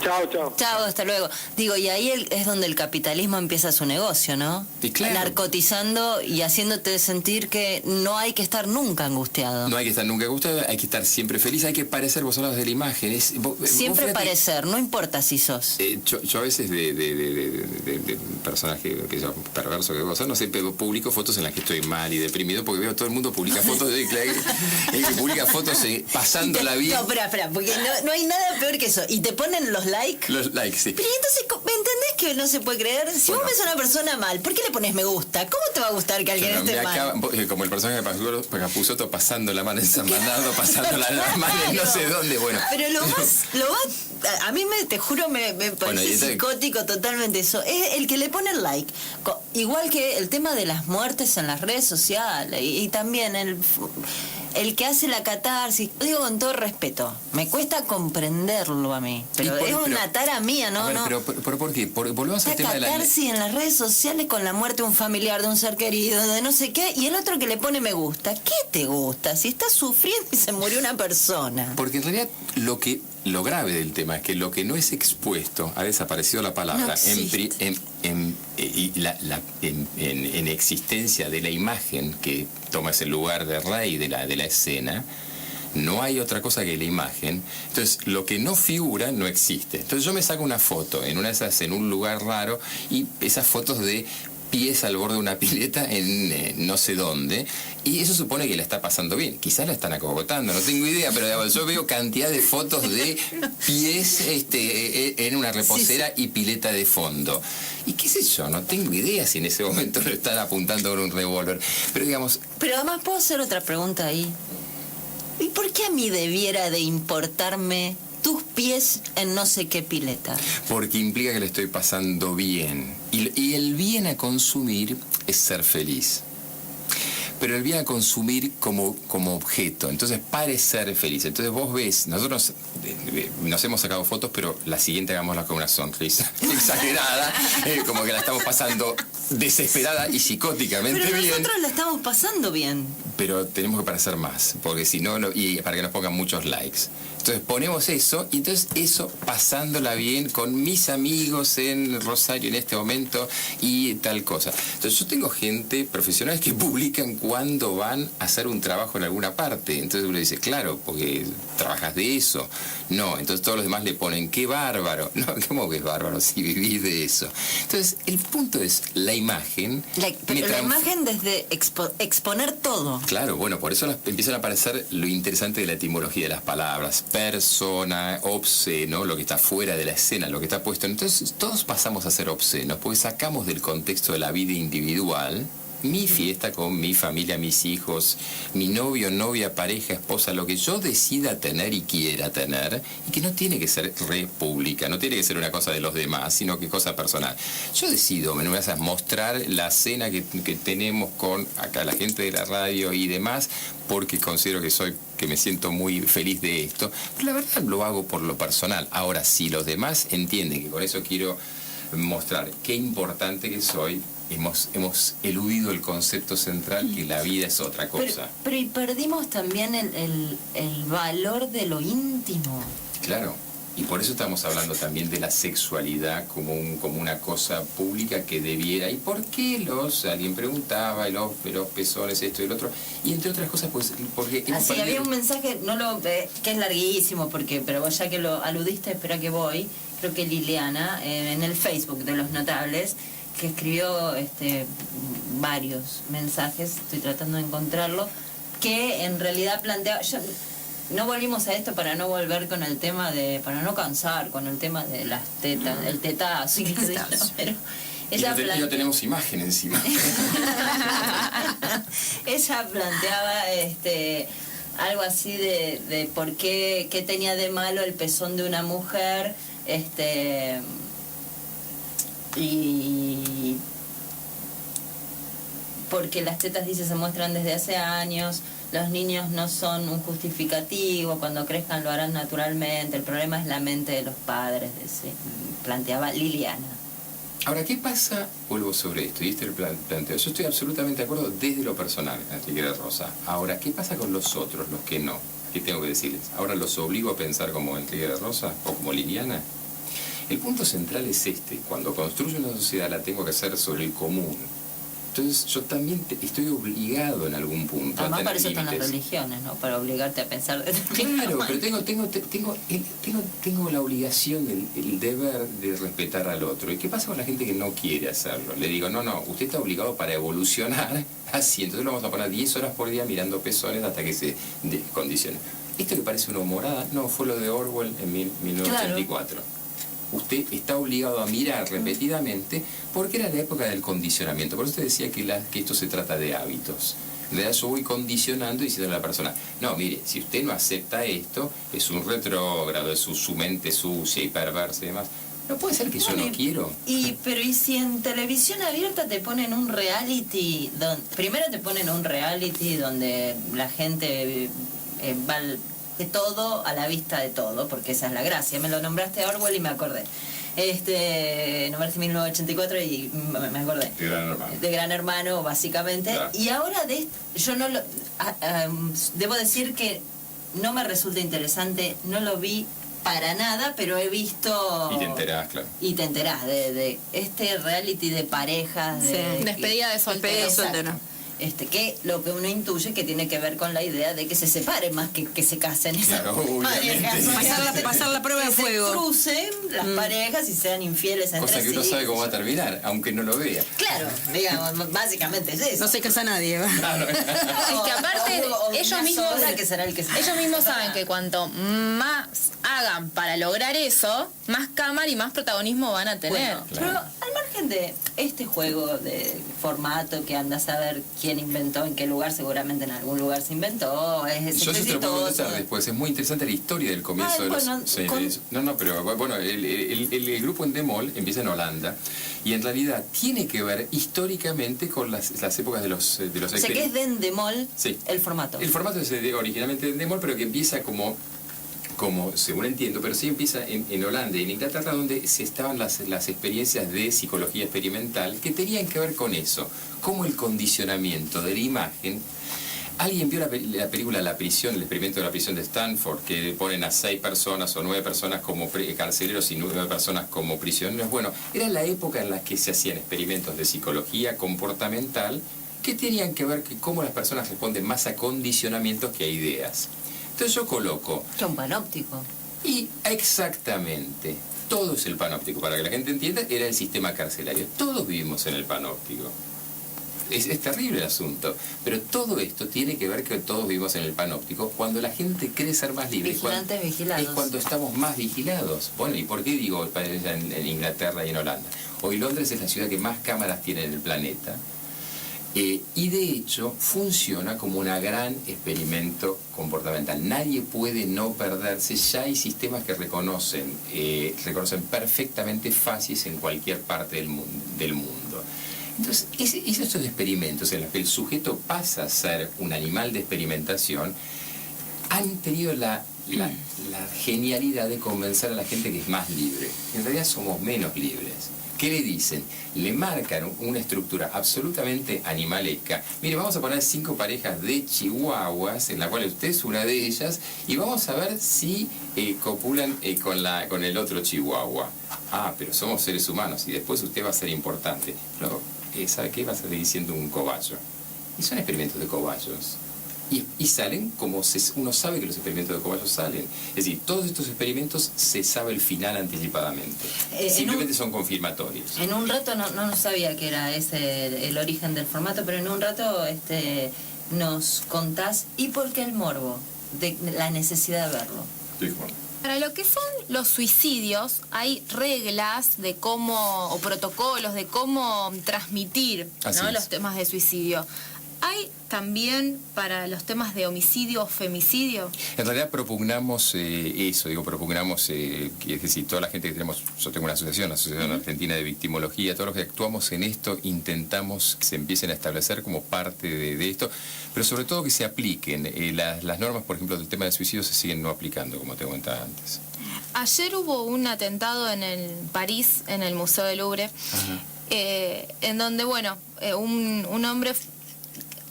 Chao, chao. Chao, hasta luego. Digo, y ahí es donde el capitalismo empieza su negocio, ¿no? Y claro. Narcotizando y haciéndote sentir que no hay que estar nunca angustiado. No hay que estar nunca angustiado, hay que estar siempre feliz, hay que parecer, vos hablabas de la imagen. Siempre parecer, no importa si sos. Yo a veces de personaje que yo, perverso que vos sos, no sé, publico fotos en las que estoy mal y deprimido, porque veo todo el mundo publica fotos publica fotos pasándola bien. No, espera, porque no hay nada peor que eso. Y te ponen los likes. Los likes, sí. Pero entonces, ¿me entendés que no se puede creer? Si vos ves a una persona mal, ¿por qué le pones me gusta? ¿Cómo te va a gustar que alguien esté mal? Como el personaje de Capusotto pasando la mano en San Bernardo, pasando la mano en no sé dónde, bueno. Pero lo más a mí te juro, me parece psicótico totalmente eso. Es el que le pone el like. Igual que el tema de las muertes en las redes sociales y también el que hace la catarsis. Digo con todo respeto, me cuesta comprenderlo a mí, pero es una tara mía, ¿no? A ver, pero ¿por qué? Volvemos al tema de la catarsis en las redes sociales con la muerte de un familiar, de un ser querido, de no sé qué, y el otro que le pone me gusta. ¿Qué te gusta? Si estás sufriendo y se murió una persona. Porque en realidad lo grave del tema es que lo que no es expuesto, ha desaparecido la palabra, en existencia de la imagen que toma ese lugar de rey de la escena. No hay otra cosa que la imagen. Entonces, lo que no figura no existe. Entonces, yo me saco una foto en una de esas, en un lugar raro, y esas fotos de pies al borde de una pileta en no sé dónde, y eso supone que la está pasando bien. Quizás la están acogotando, no tengo idea, pero digamos, yo veo cantidad de fotos de pies en una reposera y pileta de fondo. Y qué sé yo, no tengo idea si en ese momento lo están apuntando con un revólver. Pero digamos... Pero además, ¿puedo hacer otra pregunta ahí? ¿Y por qué a mí debiera de importarme tus pies en no sé qué pileta? Porque implica que le estoy pasando bien. Y el bien a consumir es ser feliz. Pero el bien a consumir como objeto. Entonces, parecer feliz. Entonces vos ves, nosotros nos hemos sacado fotos, pero la siguiente hagámosla con una sonrisa exagerada, como que la estamos pasando desesperada y psicóticamente bien. Pero nosotros la estamos pasando bien. Pero tenemos que parecer más, porque si no, y para que nos pongan muchos likes. Entonces ponemos eso, y entonces eso pasándola bien con mis amigos en Rosario en este momento y tal cosa. Entonces yo tengo gente, profesionales que publican cuando van a hacer un trabajo en alguna parte. Entonces uno dice, claro, porque trabajas de eso. No, entonces todos los demás le ponen, qué bárbaro. No, ¿cómo que es bárbaro si vivís de eso? Entonces el punto es la imagen. La imagen desde exponer todo. Claro, bueno, por eso empiezan a aparecer lo interesante de la etimología de las palabras. Persona, obsceno, lo que está fuera de la escena, lo que está puesto. Entonces todos pasamos a ser obscenos, porque sacamos del contexto de la vida individual mi fiesta con mi familia, mis hijos, mi novio, novia, pareja, esposa, lo que yo decida tener y quiera tener, y que no tiene que ser república, no tiene que ser una cosa de los demás, sino que cosa personal. Yo decido, me vas a mostrar la cena que tenemos con acá la gente de la radio y demás, porque considero que me siento muy feliz de esto, pero la verdad lo hago por lo personal. Ahora, si los demás entienden que con eso quiero mostrar qué importante que soy, hemos eludido el concepto central, que la vida es otra cosa. Pero y perdimos también el valor de lo íntimo. Claro, y por eso estamos hablando también de la sexualidad como una cosa pública que debiera. ¿Y por qué alguien preguntaba, los pezones, esto y el otro? Y entre otras cosas, pues, porque... Así, había un mensaje, que es larguísimo, pero ya que lo aludiste, espera que voy, creo que Liliana, en el Facebook de Los Notables, que escribió varios mensajes, estoy tratando de encontrarlo, que en realidad planteaba... No volvimos a esto para no volver con el tema para no cansar con el tema de las tetas, el tetazo, pero ella no tenemos imagen encima. Ella planteaba algo así de por qué tenía de malo el pezón de una mujer, y porque las tetas, dice, se muestran desde hace años. Los niños no son un justificativo, cuando crezcan lo harán naturalmente, el problema es la mente de los padres, planteaba Liliana. Ahora, ¿qué pasa? Vuelvo sobre esto, y este es el planteo. Yo estoy absolutamente de acuerdo desde lo personal, Enrique de Rosa. Ahora, ¿qué pasa con los otros, los que no? ¿Qué tengo que decirles? ¿Ahora los obligo a pensar como Enrique de Rosa o como Liliana? El punto central es cuando construyo una sociedad la tengo que hacer sobre el común. Entonces yo también estoy obligado en algún punto Además, a tener para eso están las límites. religiones, ¿no? Para obligarte a pensar de Claro, pero tengo la obligación, el deber de respetar al otro. ¿Y qué pasa con la gente que no quiere hacerlo? Le digo, no, usted está obligado para evolucionar así. Entonces lo vamos a poner 10 horas por día mirando pezones hasta que se descondicione. ¿Esto le parece una humorada? No, fue lo de Orwell en 1984. Claro. Usted está obligado a mirar repetidamente porque era la época del condicionamiento. Por eso te decía que esto se trata de hábitos. En realidad yo voy condicionando y diciendo a la persona, no, mire, si usted no acepta esto, es un retrógrado, es su mente sucia y perversa y demás. No puede ser que yo no quiero. Pero ¿y si en televisión abierta te ponen un reality? Primero te ponen un reality donde la gente va de todo a la vista de todo, porque esa es la gracia. Me lo nombraste a Orwell y me acordé. Nombraste 1984 y me acordé. De Gran Hermano, básicamente. Claro. Y ahora yo no lo... debo decir que no me resulta interesante, no lo vi para nada, pero he visto... Y te enterás, claro. Y te enterás de este reality de parejas. Despedida de soltero. Que lo que uno intuye que tiene que ver con la idea de que se separen más que se casen esas parejas. Pasar la prueba de fuego. Se crucen las parejas y sean infieles entre sí. Cosa que uno sabe cómo va a terminar, aunque no lo vea. Claro, digamos, básicamente es eso. No se casa nadie. Claro. Es que aparte ellos mismos saben que cuanto más hagan para lograr eso, más cámara y más protagonismo van a tener. Bueno, claro. Pero al margen de este juego de formato que anda a saber quién inventó, en qué lugar, seguramente en algún lugar se inventó, yo se te lo puedo contestar después. Es muy interesante la historia del comienzo de los... pero bueno, el grupo Endemol empieza en Holanda y en realidad tiene que ver históricamente con las épocas de los o sea, que es de Endemol, sí, el formato. El formato es originalmente de Endemol, pero que empieza como según entiendo, pero sí empieza en Holanda y en Inglaterra, donde se estaban las experiencias de psicología experimental que tenían que ver con eso, como el condicionamiento de la imagen. ¿Alguien vio la película La prisión, el experimento de la prisión de Stanford, que ponen a 6 personas o 9 personas como carceleros y 9 personas como prisioneros? Bueno, era la época en la que se hacían experimentos de psicología comportamental que tenían que ver con cómo las personas responden más a condicionamientos que a ideas. Entonces yo coloco... ¿Qué, un panóptico? Y exactamente, todo es el panóptico. Para que la gente entienda, era el sistema carcelario. Todos vivimos en el panóptico. Es terrible el asunto. Pero todo esto tiene que ver que todos vivimos en el panóptico cuando la gente cree ser más libre. Vigilantes, vigilados. Es cuando estamos más vigilados. Bueno, ¿y por qué digo en Inglaterra y en Holanda? Hoy Londres es la ciudad que más cámaras tiene en el planeta. Y de hecho funciona como un gran experimento comportamental. Nadie puede no perderse. Ya hay sistemas que reconocen perfectamente facies en cualquier parte del mundo. Entonces, esos experimentos en los que el sujeto pasa a ser un animal de experimentación han tenido la genialidad de convencer a la gente que es más libre. En realidad somos menos libres. ¿Qué le dicen? Le marcan una estructura absolutamente animalesca. Mire, vamos a poner 5 parejas de chihuahuas, en la cual usted es una de ellas, y vamos a ver si copulan con el otro chihuahua. Ah, pero somos seres humanos, y después usted va a ser importante. Luego, ¿sabe qué? Va a seguir siendo un cobayo. Y son experimentos de cobayos. Y salen como uno sabe que los experimentos de cobayos salen. Es decir, todos estos experimentos se sabe el final anticipadamente. Simplemente son confirmatorios. En un rato no sabía que era ese el origen del formato, pero en un rato nos contás y por qué el morbo, de la necesidad de verlo? Sí, Juan. Para lo que son los suicidios, hay reglas de cómo, o protocolos de cómo transmitir, Así ¿no?, es. los temas de suicidio. ¿Hay también para los temas de homicidio o femicidio? En realidad propugnamos propugnamos, que es decir, toda la gente que tenemos, yo tengo una asociación, la Asociación Argentina de Victimología, todos los que actuamos en esto intentamos que se empiecen a establecer como parte de esto, pero sobre todo que se apliquen. Las normas, por ejemplo, del tema del suicidio se siguen no aplicando, como te comentaba antes. Ayer hubo un atentado en París, en el Museo del Louvre, en donde, bueno, un hombre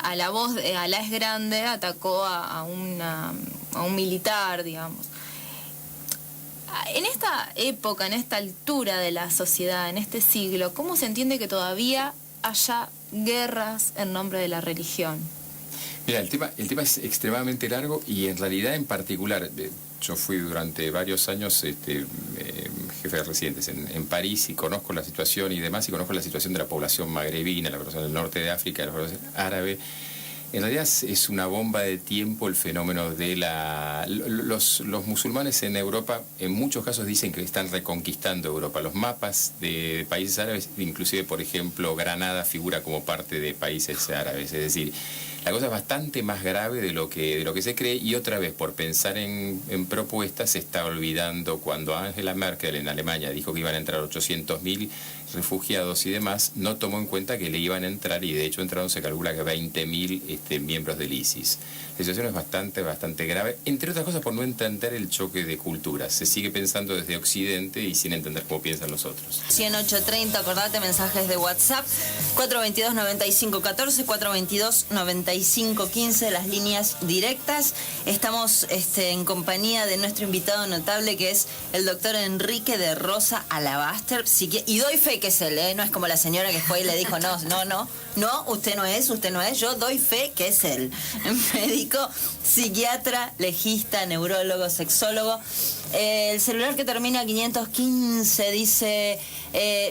a la voz de Alá es grande atacó a un militar, digamos. En esta época, en esta altura de la sociedad, en este siglo, ¿cómo se entiende que todavía haya guerras en nombre de la religión? Mira, el tema es extremadamente largo y en realidad en particular, yo fui durante varios años jefe de residentes en París y conozco la situación y demás, y conozco la situación de la población magrebina, la población del norte de África, la población árabe. En realidad es una bomba de tiempo el fenómeno de los musulmanes en Europa, en muchos casos dicen que están reconquistando Europa. Los mapas de países árabes, inclusive por ejemplo Granada figura como parte de países árabes, es decir, la cosa es bastante más grave de lo que se cree, y otra vez, por pensar en propuestas, se está olvidando cuando Angela Merkel en Alemania dijo que iban a entrar 800.000 refugiados y demás, no tomó en cuenta que le iban a entrar, y de hecho entraron, se calcula que 20.000 miembros del ISIS. La situación es bastante grave, entre otras cosas por no entender el choque de culturas. Se sigue pensando desde Occidente y sin entender cómo piensan los otros. 10830, acordate, mensajes de WhatsApp, 422-9514, 422-9515, las líneas directas. Estamos en compañía de nuestro invitado notable, que es el doctor Enrique de Rosa Alabaster, y doy fe que es él, no es como la señora que fue y le dijo, no, usted no es, yo doy fe que es él. Médico, psiquiatra, legista, neurólogo, sexólogo. El celular que termina 515 dice,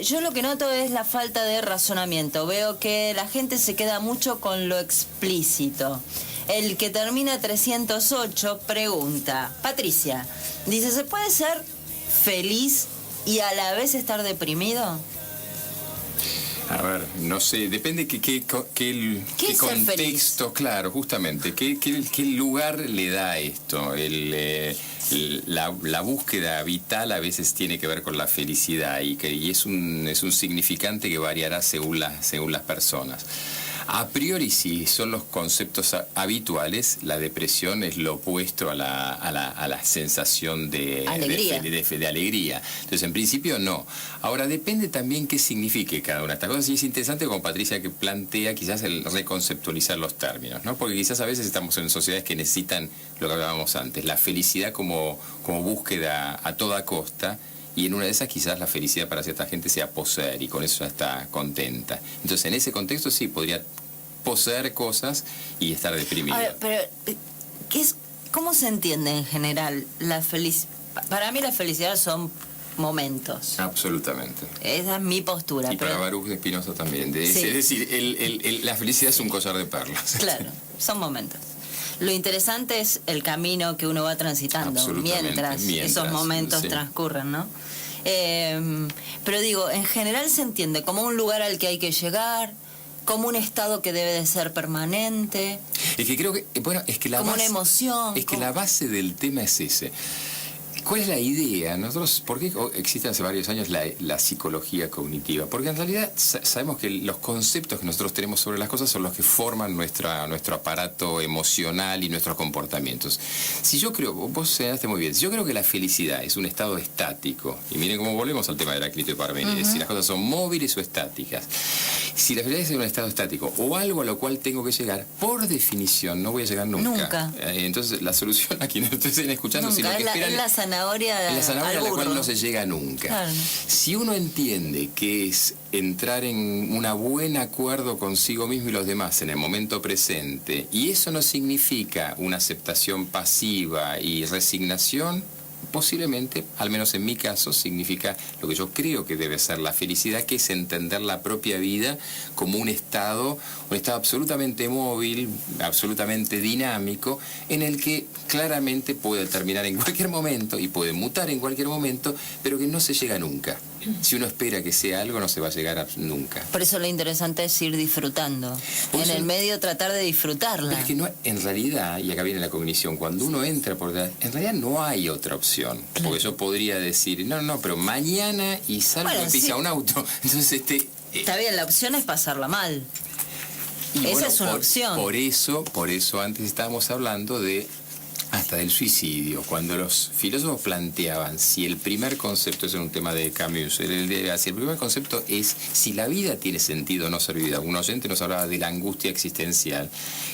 yo lo que noto es la falta de razonamiento. Veo que la gente se queda mucho con lo explícito. El que termina 308 pregunta, Patricia, dice, ¿se puede ser feliz y a la vez estar deprimido? A ver, no sé, depende qué contexto, claro, justamente, qué lugar le da a esto. La búsqueda vital a veces tiene que ver con la felicidad y es un significante que variará según las personas. A priori, sí, son los conceptos habituales. La depresión es lo opuesto a la sensación de alegría. Entonces, en principio, no. Ahora, depende también qué signifique cada una de estas cosas. Y es interesante, como Patricia, que plantea quizás el reconceptualizar los términos, ¿no? Porque quizás a veces estamos en sociedades que necesitan lo que hablábamos antes, la felicidad como búsqueda a toda costa. Y en una de esas quizás la felicidad para cierta gente sea poseer, y con eso ya está contenta. Entonces, en ese contexto sí podría poseer cosas y estar deprimido. A ver, pero ¿cómo se entiende en general la felicidad? Para mí la felicidad son momentos. Absolutamente. Esa es mi postura. Y para Baruch de Spinoza también. Sí. Es decir, la felicidad es un collar de perlas. Claro, son momentos. Lo interesante es el camino que uno va transitando mientras esos momentos transcurren, ¿no? Pero digo, en general se entiende como un lugar al que hay que llegar, como un estado que debe de ser permanente. Es que creo que, como una emoción. Es que la base del tema es ese. ¿Cuál es la idea? ¿Por qué existe hace varios años la psicología cognitiva? Porque en realidad sabemos que los conceptos que nosotros tenemos sobre las cosas son los que forman nuestro aparato emocional y nuestros comportamientos. Si yo creo, vos señalaste muy bien, si yo creo que la felicidad es un estado estático, y miren cómo volvemos al tema de Heráclito y Parménides, si las cosas son móviles o estáticas, si la felicidad es un estado estático o algo a lo cual tengo que llegar, por definición no voy a llegar nunca. Entonces la solución a quienes estén escuchando, si lo que esperan... Es la zanahoria a la cual no se llega nunca. Claro. Si uno entiende que es entrar en un buen acuerdo consigo mismo y los demás en el momento presente, y eso no significa una aceptación pasiva y resignación, posiblemente, al menos en mi caso, significa lo que yo creo que debe ser la felicidad, que es entender la propia vida como un estado absolutamente móvil, absolutamente dinámico, en el que claramente puede terminar en cualquier momento y puede mutar en cualquier momento, pero que no se llega nunca. Si uno espera que sea algo, no se va a llegar nunca. Por eso lo interesante es ir disfrutando. En el medio tratar de disfrutarla. Pero es que no, en realidad, y acá viene la cognición, cuando uno entra por detrás, en realidad no hay otra opción. Claro. Porque yo podría decir, no, pero mañana y salgo y pisa un auto. Entonces, está bien, la opción es pasarla mal. Y esa bueno, es una opción. Por eso antes estábamos hablando de hasta del suicidio, cuando los filósofos planteaban si el primer concepto, es un tema de Camus, si el primer concepto es si la vida tiene sentido o no ser vida. Un oyente nos hablaba de la angustia existencial.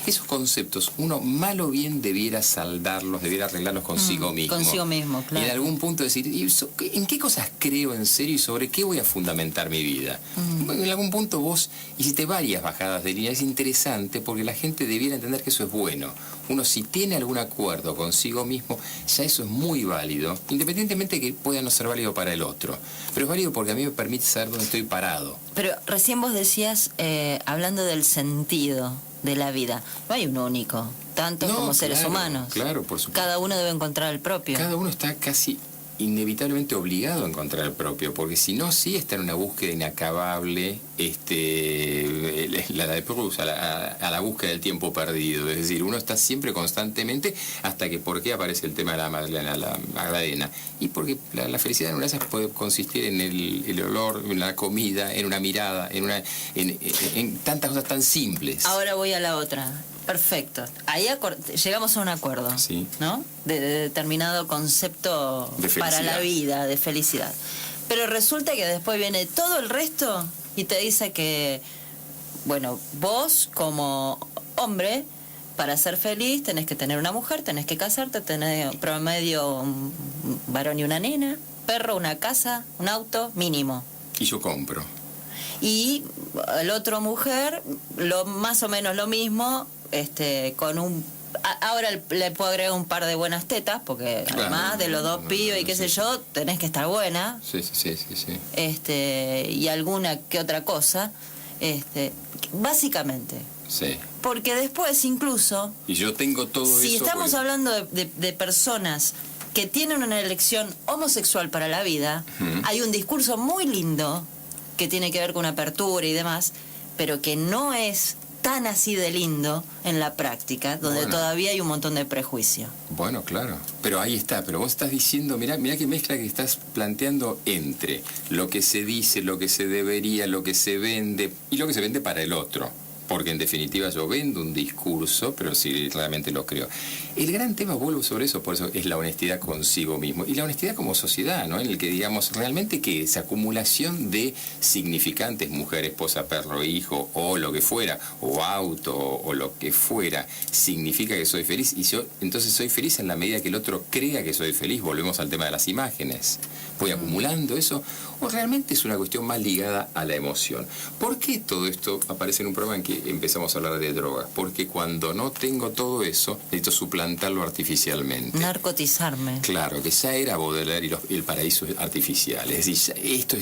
Esos conceptos uno mal o bien debiera saldarlos, debiera arreglarlos consigo mismo. Consigo mismo, claro. En algún punto decir, ¿en qué cosas creo en serio y sobre qué voy a fundamentar mi vida? En algún punto vos hiciste varias bajadas de línea. Es interesante porque la gente debiera entender que eso es bueno. Uno, si tiene algún acuerdo consigo mismo, ya eso es muy válido, independientemente de que pueda no ser válido para el otro. Pero es válido porque a mí me permite saber dónde estoy parado. Pero recién vos decías, hablando del sentido de la vida, no hay un único, tanto como seres humanos. Claro, por supuesto. Cada uno debe encontrar el propio. Cada uno está casi inevitablemente obligado a encontrar el propio, porque si no, sí está en una búsqueda inacabable, la de Proust, a la búsqueda del tiempo perdido. Es decir, uno está siempre constantemente, hasta que, ¿por qué aparece el tema de la Magdalena? Y porque la felicidad en una de esas puede consistir en el olor, en la comida, en una mirada, en tantas cosas tan simples. Ahora voy a la otra. Perfecto. Ahí llegamos a un acuerdo, sí, ¿no? De determinado concepto para la vida, de felicidad. Pero resulta que después viene todo el resto y te dice que, bueno, vos como hombre, para ser feliz tenés que tener una mujer, tenés que casarte, tener promedio un varón y una nena, perro, una casa, un auto, mínimo. Y yo compro. Y el otro mujer, más o menos lo mismo, con un... Ahora le puedo agregar un par de buenas tetas, porque claro, además de los dos pibes y qué sé yo, tenés que estar buena. Sí. Y alguna que otra cosa, básicamente. Sí. Porque después incluso... Y yo tengo todo eso... Si estamos hablando de personas que tienen una elección homosexual para la vida, hay un discurso muy lindo que tiene que ver con apertura y demás, pero que no es tan así de lindo en la práctica, donde todavía hay un montón de prejuicio. Bueno, claro, pero ahí está, pero vos estás diciendo, mirá qué mezcla que estás planteando entre lo que se dice, lo que se debería, lo que se vende y lo que se vende para el otro. Porque en definitiva yo vendo un discurso, pero si realmente lo creo. El gran tema, vuelvo sobre eso, por eso es la honestidad consigo mismo. Y la honestidad como sociedad, ¿no? En el que digamos, realmente que esa acumulación de significantes, mujer, esposa, perro, hijo, o lo que fuera, o auto, o lo que fuera, significa que soy feliz. Y yo entonces soy feliz en la medida que el otro crea que soy feliz. Volvemos al tema de las imágenes. Voy acumulando eso, o realmente es una cuestión más ligada a la emoción. ¿Por qué todo esto aparece en un programa en que empezamos a hablar de drogas? Porque cuando no tengo todo eso, necesito suplantarlo artificialmente. Narcotizarme. Claro, que ya era Baudelaire y el paraíso artificial. Es decir,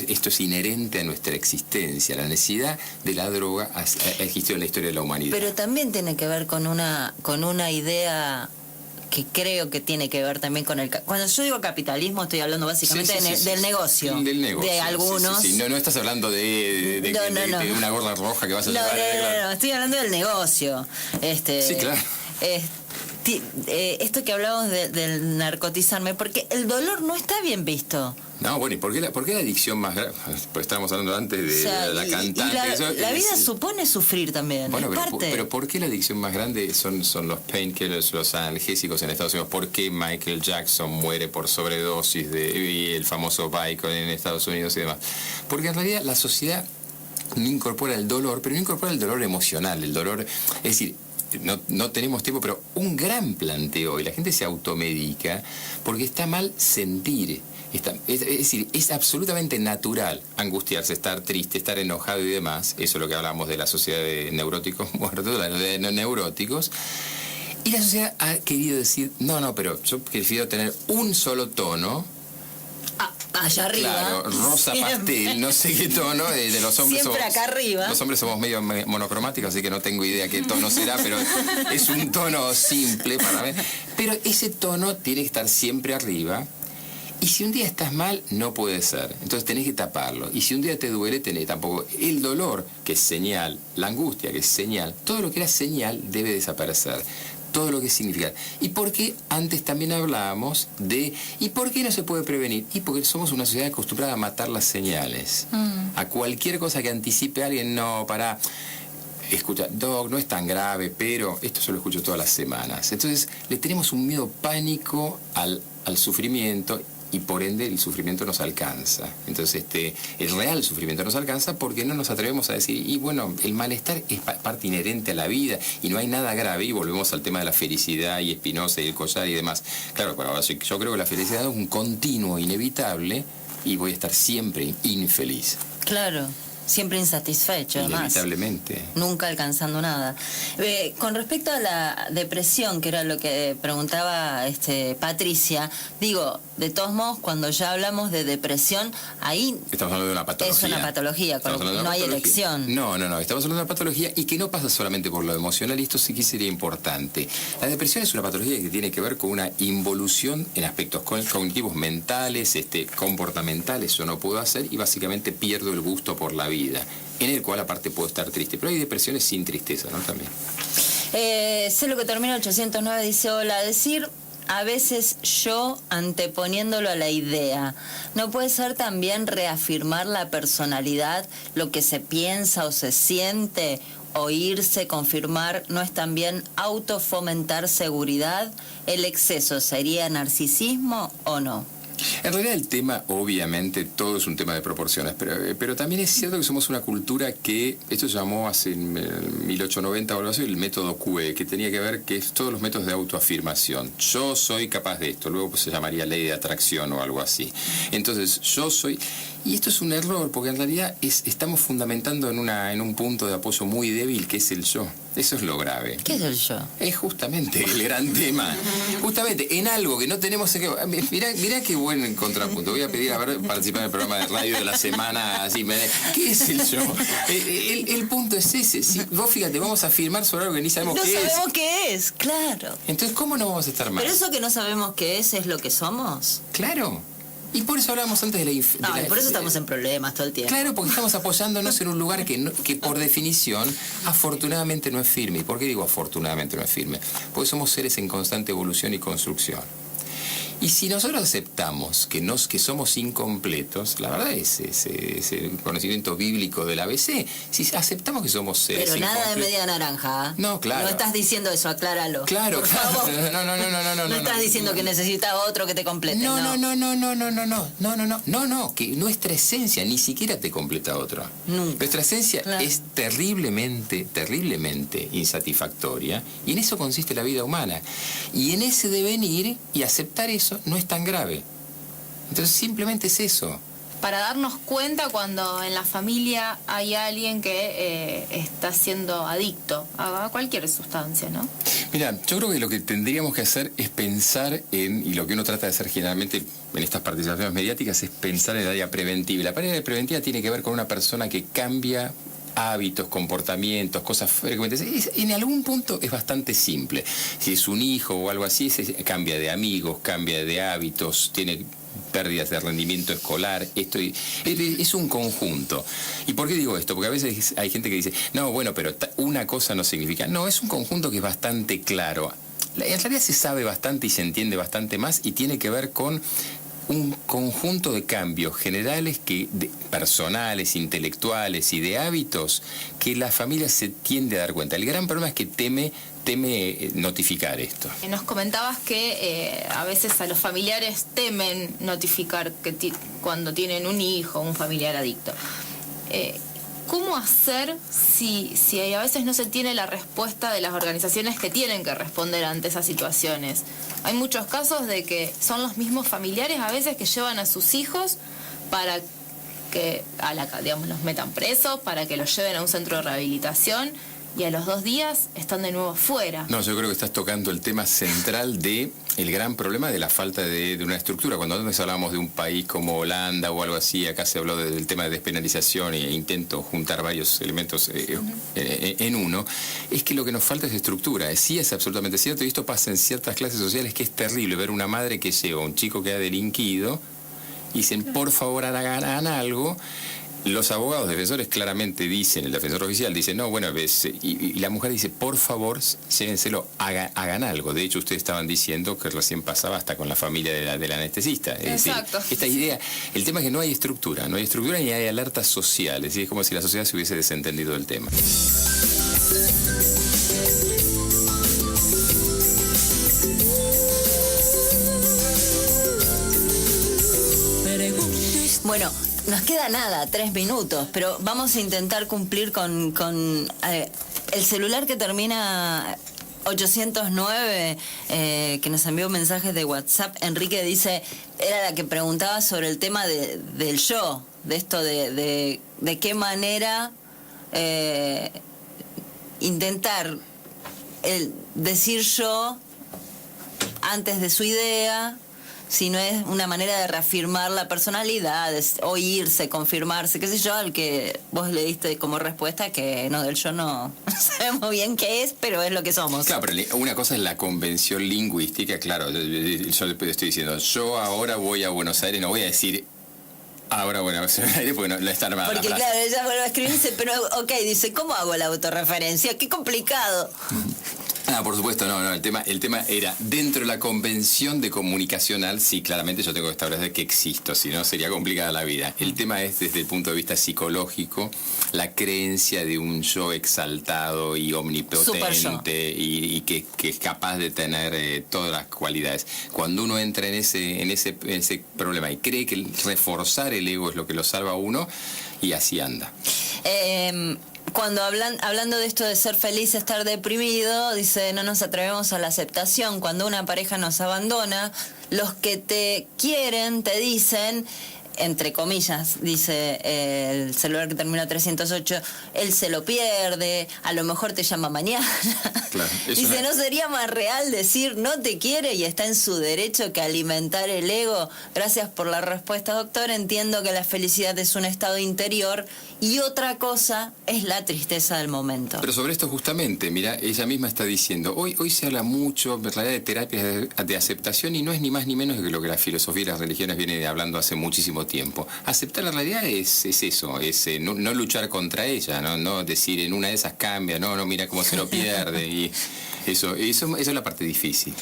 esto es inherente a nuestra existencia. La necesidad de la droga ha existido en la historia de la humanidad. Pero también tiene que ver con una idea que creo que tiene que ver también con el... Cuando yo digo capitalismo, estoy hablando básicamente del negocio. Del negocio. De algunos... Sí. No estás hablando de una gorra roja que vas a llevar. No, estoy hablando del negocio. Sí, claro. Esto que hablábamos del narcotizarme, porque el dolor no está bien visto. No, bueno, ¿y por qué la adicción más grave? Pues estábamos hablando antes de la cantante. La vida supone sufrir también. Bueno, es parte. Pero ¿por qué la adicción más grande son los painkillers, los analgésicos en Estados Unidos? ¿Por qué Michael Jackson muere por sobredosis y el famoso Vicodin en Estados Unidos y demás? Porque en realidad la sociedad no incorpora el dolor, pero no incorpora el dolor emocional, el dolor... Es decir, no tenemos tiempo, pero un gran planteo, y la gente se automedica porque está mal sentir. Es decir, es absolutamente natural angustiarse, estar triste, estar enojado y demás. Eso es lo que hablamos de la sociedad de neuróticos muertos, de neuróticos. Y la sociedad ha querido decir, no, pero yo prefiero tener un solo tono. Allá arriba. Claro, rosa Siempre. pastel, no sé qué tono, de los hombres Siempre somos, acá arriba. Los hombres somos medio monocromáticos, así que no tengo idea qué tono será, pero es un tono simple para mí. Pero ese tono tiene que estar siempre arriba. Y si un día estás mal, no puede ser. Entonces tenés que taparlo. Y si un día te duele, tenés tampoco. El dolor, que es señal, la angustia, que es señal, todo lo que era señal debe desaparecer. Todo lo que significa. Y porque antes también hablábamos de... ¿Y por qué no se puede prevenir? Y porque somos una sociedad acostumbrada a matar las señales. A cualquier cosa que anticipe a alguien, no, para... Escucha, Doc, no es tan grave, pero esto se lo escucho todas las semanas. Entonces, le tenemos un miedo pánico al sufrimiento y por ende el sufrimiento nos alcanza. Entonces, el real sufrimiento nos alcanza porque no nos atrevemos a decir, y bueno, el malestar es parte inherente a la vida y no hay nada grave, y volvemos al tema de la felicidad y Spinoza y el collar y demás. Claro, pero yo creo que la felicidad es un continuo inevitable y voy a estar siempre infeliz. Claro. Siempre insatisfecho, además. Inevitablemente. Nunca alcanzando nada. Con respecto a la depresión, que era lo que preguntaba Patricia, digo, de todos modos, cuando ya hablamos de depresión, ahí estamos hablando de una patología. Es una patología, no hay elección. No, estamos hablando de una patología y que no pasa solamente por lo emocional, y esto sí que sería importante. La depresión es una patología que tiene que ver con una involución en aspectos cognitivos, mentales, comportamentales. Yo no puedo hacer y básicamente pierdo el gusto por la vida, en el cual aparte puedo estar triste, pero hay depresiones sin tristeza, ¿no? También. Sé lo que termina 809, dice, hola, decir a veces yo anteponiéndolo a la idea, ¿no puede ser también reafirmar la personalidad, lo que se piensa o se siente, oírse, confirmar, no es también autofomentar seguridad? ¿El exceso sería narcisismo o no? En realidad el tema, obviamente, todo es un tema de proporciones, pero también es cierto que somos una cultura que, esto se llamó hace 1890 o algo así, el método QE, que tenía que ver que es todos los métodos de autoafirmación. Yo soy capaz de esto, luego pues, se llamaría ley de atracción o algo así. Entonces, yo soy... Y esto es un error, porque en realidad estamos fundamentando en un punto de apoyo muy débil, que es el yo. Eso es lo grave. ¿Qué es el yo? Es justamente el gran tema. Justamente en algo que no tenemos... Mirá qué buen contrapunto. Voy a pedir a ver participar en el programa de radio de la semana. Así, ¿qué es el yo? El punto es ese. Si, vos fíjate, vamos a afirmar sobre algo que ni sabemos qué es. No sabemos qué es, claro. Entonces, ¿cómo no vamos a estar mal? Pero eso que no sabemos qué es lo que somos. Claro. Y por eso hablábamos antes de la... por eso estamos en problemas todo el tiempo. Claro, porque estamos apoyándonos en un lugar que por definición, afortunadamente no es firme. ¿Y por qué digo afortunadamente no es firme? Porque somos seres en constante evolución y construcción. Y si nosotros aceptamos que somos incompletos, la verdad es ese conocimiento bíblico del ABC, si aceptamos que somos seres pero nada incompletos, de media naranja. No, claro. No estás diciendo eso, acláralo. Claro, por claro. favor. No estás diciendo que necesita otro que te complete. No, que nuestra esencia ni siquiera te completa otro. Nunca. Nuestra esencia Claro. es terriblemente insatisfactoria, y en eso consiste la vida humana. Y en ese devenir y aceptar eso no es tan grave. Entonces simplemente es eso. Para darnos cuenta cuando en la familia hay alguien que está siendo adicto a cualquier sustancia, ¿no? Mira, yo creo que lo que tendríamos que hacer es pensar y lo que uno trata de hacer generalmente en estas participaciones mediáticas es pensar en el área preventiva. La área preventiva tiene que ver con una persona que cambia hábitos, comportamientos, cosas frecuentes. En algún punto es bastante simple. Si es un hijo o algo así, cambia de amigos, cambia de hábitos, tiene pérdidas de rendimiento escolar. Esto es un conjunto. ¿Y por qué digo esto? Porque a veces hay gente que dice, no, bueno, pero una cosa no significa. No, es un conjunto que es bastante claro. En realidad se sabe bastante y se entiende bastante más, y tiene que ver con un conjunto de cambios generales personales, intelectuales y de hábitos que la familia se tiende a dar cuenta. El gran problema es que teme notificar esto. Nos comentabas que a veces a los familiares temen notificar cuando tienen un hijo o un familiar adicto. ¿Cómo hacer si a veces no se tiene la respuesta de las organizaciones que tienen que responder ante esas situaciones? Hay muchos casos de que son los mismos familiares a veces que llevan a sus hijos para que los metan presos, para que los lleven a un centro de rehabilitación, y a los 2 días están de nuevo fuera. No, yo creo que estás tocando el tema central de el gran problema de la falta de una estructura. Cuando antes hablábamos de un país como Holanda o algo así, acá se habló del tema de despenalización e intento juntar varios elementos en uno, es que lo que nos falta es estructura. Sí, es absolutamente cierto, y esto pasa en ciertas clases sociales, que es terrible ver una madre que lleva a un chico que ha delinquido y dicen, por favor, hagan algo. Los abogados defensores claramente dicen, el defensor oficial dice, no, bueno, y la mujer dice, por favor, llévenselo, hagan algo. De hecho, ustedes estaban diciendo que recién pasaba hasta con la familia del anestesista. Es Exacto. decir, esta idea, el tema es que no hay estructura ni hay alerta social. Es decir, es como si la sociedad se hubiese desentendido del tema. Bueno, nos queda nada, 3 minutos, pero vamos a intentar cumplir con el celular que termina 809, que nos envió mensajes de WhatsApp. Enrique dice, era la que preguntaba sobre el tema del yo, de esto de qué manera intentar decir yo antes de su idea, si no es una manera de reafirmar la personalidad, de oírse, confirmarse, qué sé yo, al que vos le diste como respuesta que no, del yo no sabemos bien qué es, pero es lo que somos. Claro, pero una cosa es la convención lingüística, claro, yo estoy diciendo, yo ahora voy a Buenos Aires, no voy a decir ahora Buenos Aires porque no está armada. Porque claro, ella vuelve a escribir y dice, pero ok, dice, ¿cómo hago la autorreferencia? Qué complicado. Ah, por supuesto, no, el tema era dentro de la convención de comunicacional, sí, claramente yo tengo que establecer que existo, si no sería complicada la vida. El tema es desde el punto de vista psicológico, la creencia de un yo exaltado y omnipotente y que es capaz de tener todas las cualidades. Cuando uno entra en ese problema y cree que reforzar el ego es lo que lo salva a uno, y así anda. Cuando hablando de esto de ser feliz, estar deprimido, dice, no nos atrevemos a la aceptación. Cuando una pareja nos abandona, los que te quieren te dicen, entre comillas, dice el celular que termina 308, él se lo pierde, a lo mejor te llama mañana. Claro, dice, ¿no sería más real decir no te quiere y está en su derecho que alimentar el ego? Gracias por la respuesta, doctor. Entiendo que la felicidad es un estado interior y otra cosa es la tristeza del momento. Pero sobre esto justamente, mira, ella misma está diciendo, hoy se habla mucho, en realidad, de terapias de aceptación, y no es ni más ni menos que lo que la filosofía y las religiones vienen hablando hace muchísimo tiempo. Aceptar la realidad es eso, es no luchar contra ella, no decir en una de esas cambia, no mira cómo se lo pierde, y eso es la parte difícil.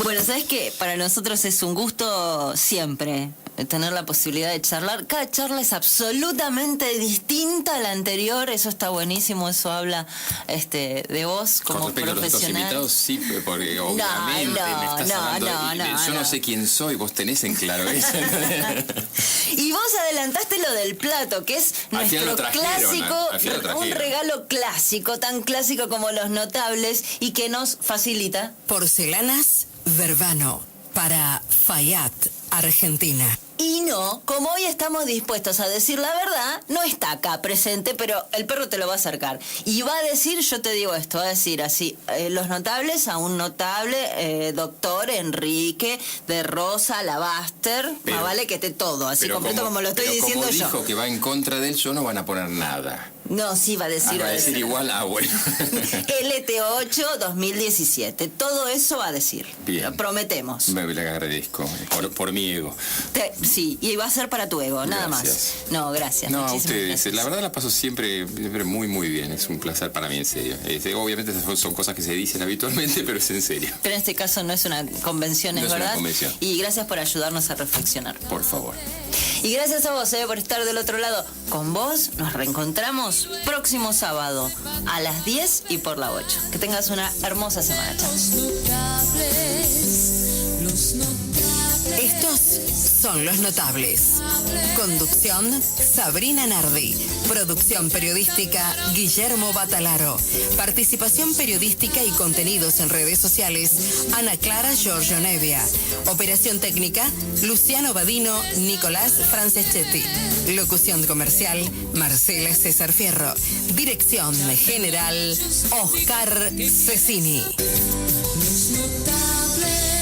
Bueno, ¿sabes qué? Para nosotros es un gusto siempre tener la posibilidad de charlar. Cada charla es absolutamente distinta a la anterior, eso está buenísimo, eso habla de vos como con respecto profesional. A los invitados, sí, porque obviamente me estás hablando, yo no sé quién soy, vos tenés en claro eso. Y vos adelantaste lo del plato, que es nuestro clásico, un regalo clásico, tan clásico como los notables, y que nos facilita. Porcelanas Verbano, para Fayat, Argentina. Y no, como hoy estamos dispuestos a decir la verdad, no está acá presente, pero el perro te lo va a acercar. Y va a decir, yo te digo esto, va a decir así, los notables a un notable, doctor Enrique de Rosa Lavaster, más vale que esté todo, así completo como lo estoy diciendo yo. Como dijo que va en contra de él, yo no van a poner nada. No, sí, va a decir. Va a decir igual, bueno. LT8 2017, todo eso va a decir. Bien. Lo prometemos. Me le agradezco, por mi ego. Sí, y va a ser para tu ego, nada más. No, gracias. No, a ustedes. Gracias. La verdad la paso siempre muy, muy bien. Es un placer para mí, en serio. Obviamente son cosas que se dicen habitualmente, pero es en serio. Pero en este caso no es una convención, es verdad. Una convención. Y gracias por ayudarnos a reflexionar. Por favor. Y gracias a vos, por estar del otro lado. Con vos nos reencontramos próximo sábado a las 10 y por la 8. Que tengas una hermosa semana. Chao. Estos son Los Notables. Conducción, Sabrina Nardi. Producción periodística, Guillermo Batalaro. Participación periodística y contenidos en redes sociales, Ana Clara Giorgio Nevia. Operación técnica, Luciano Badino, Nicolás Franceschetti. Locución comercial, Marcela César Fierro. Dirección general, Oscar Cecchini. Los notables.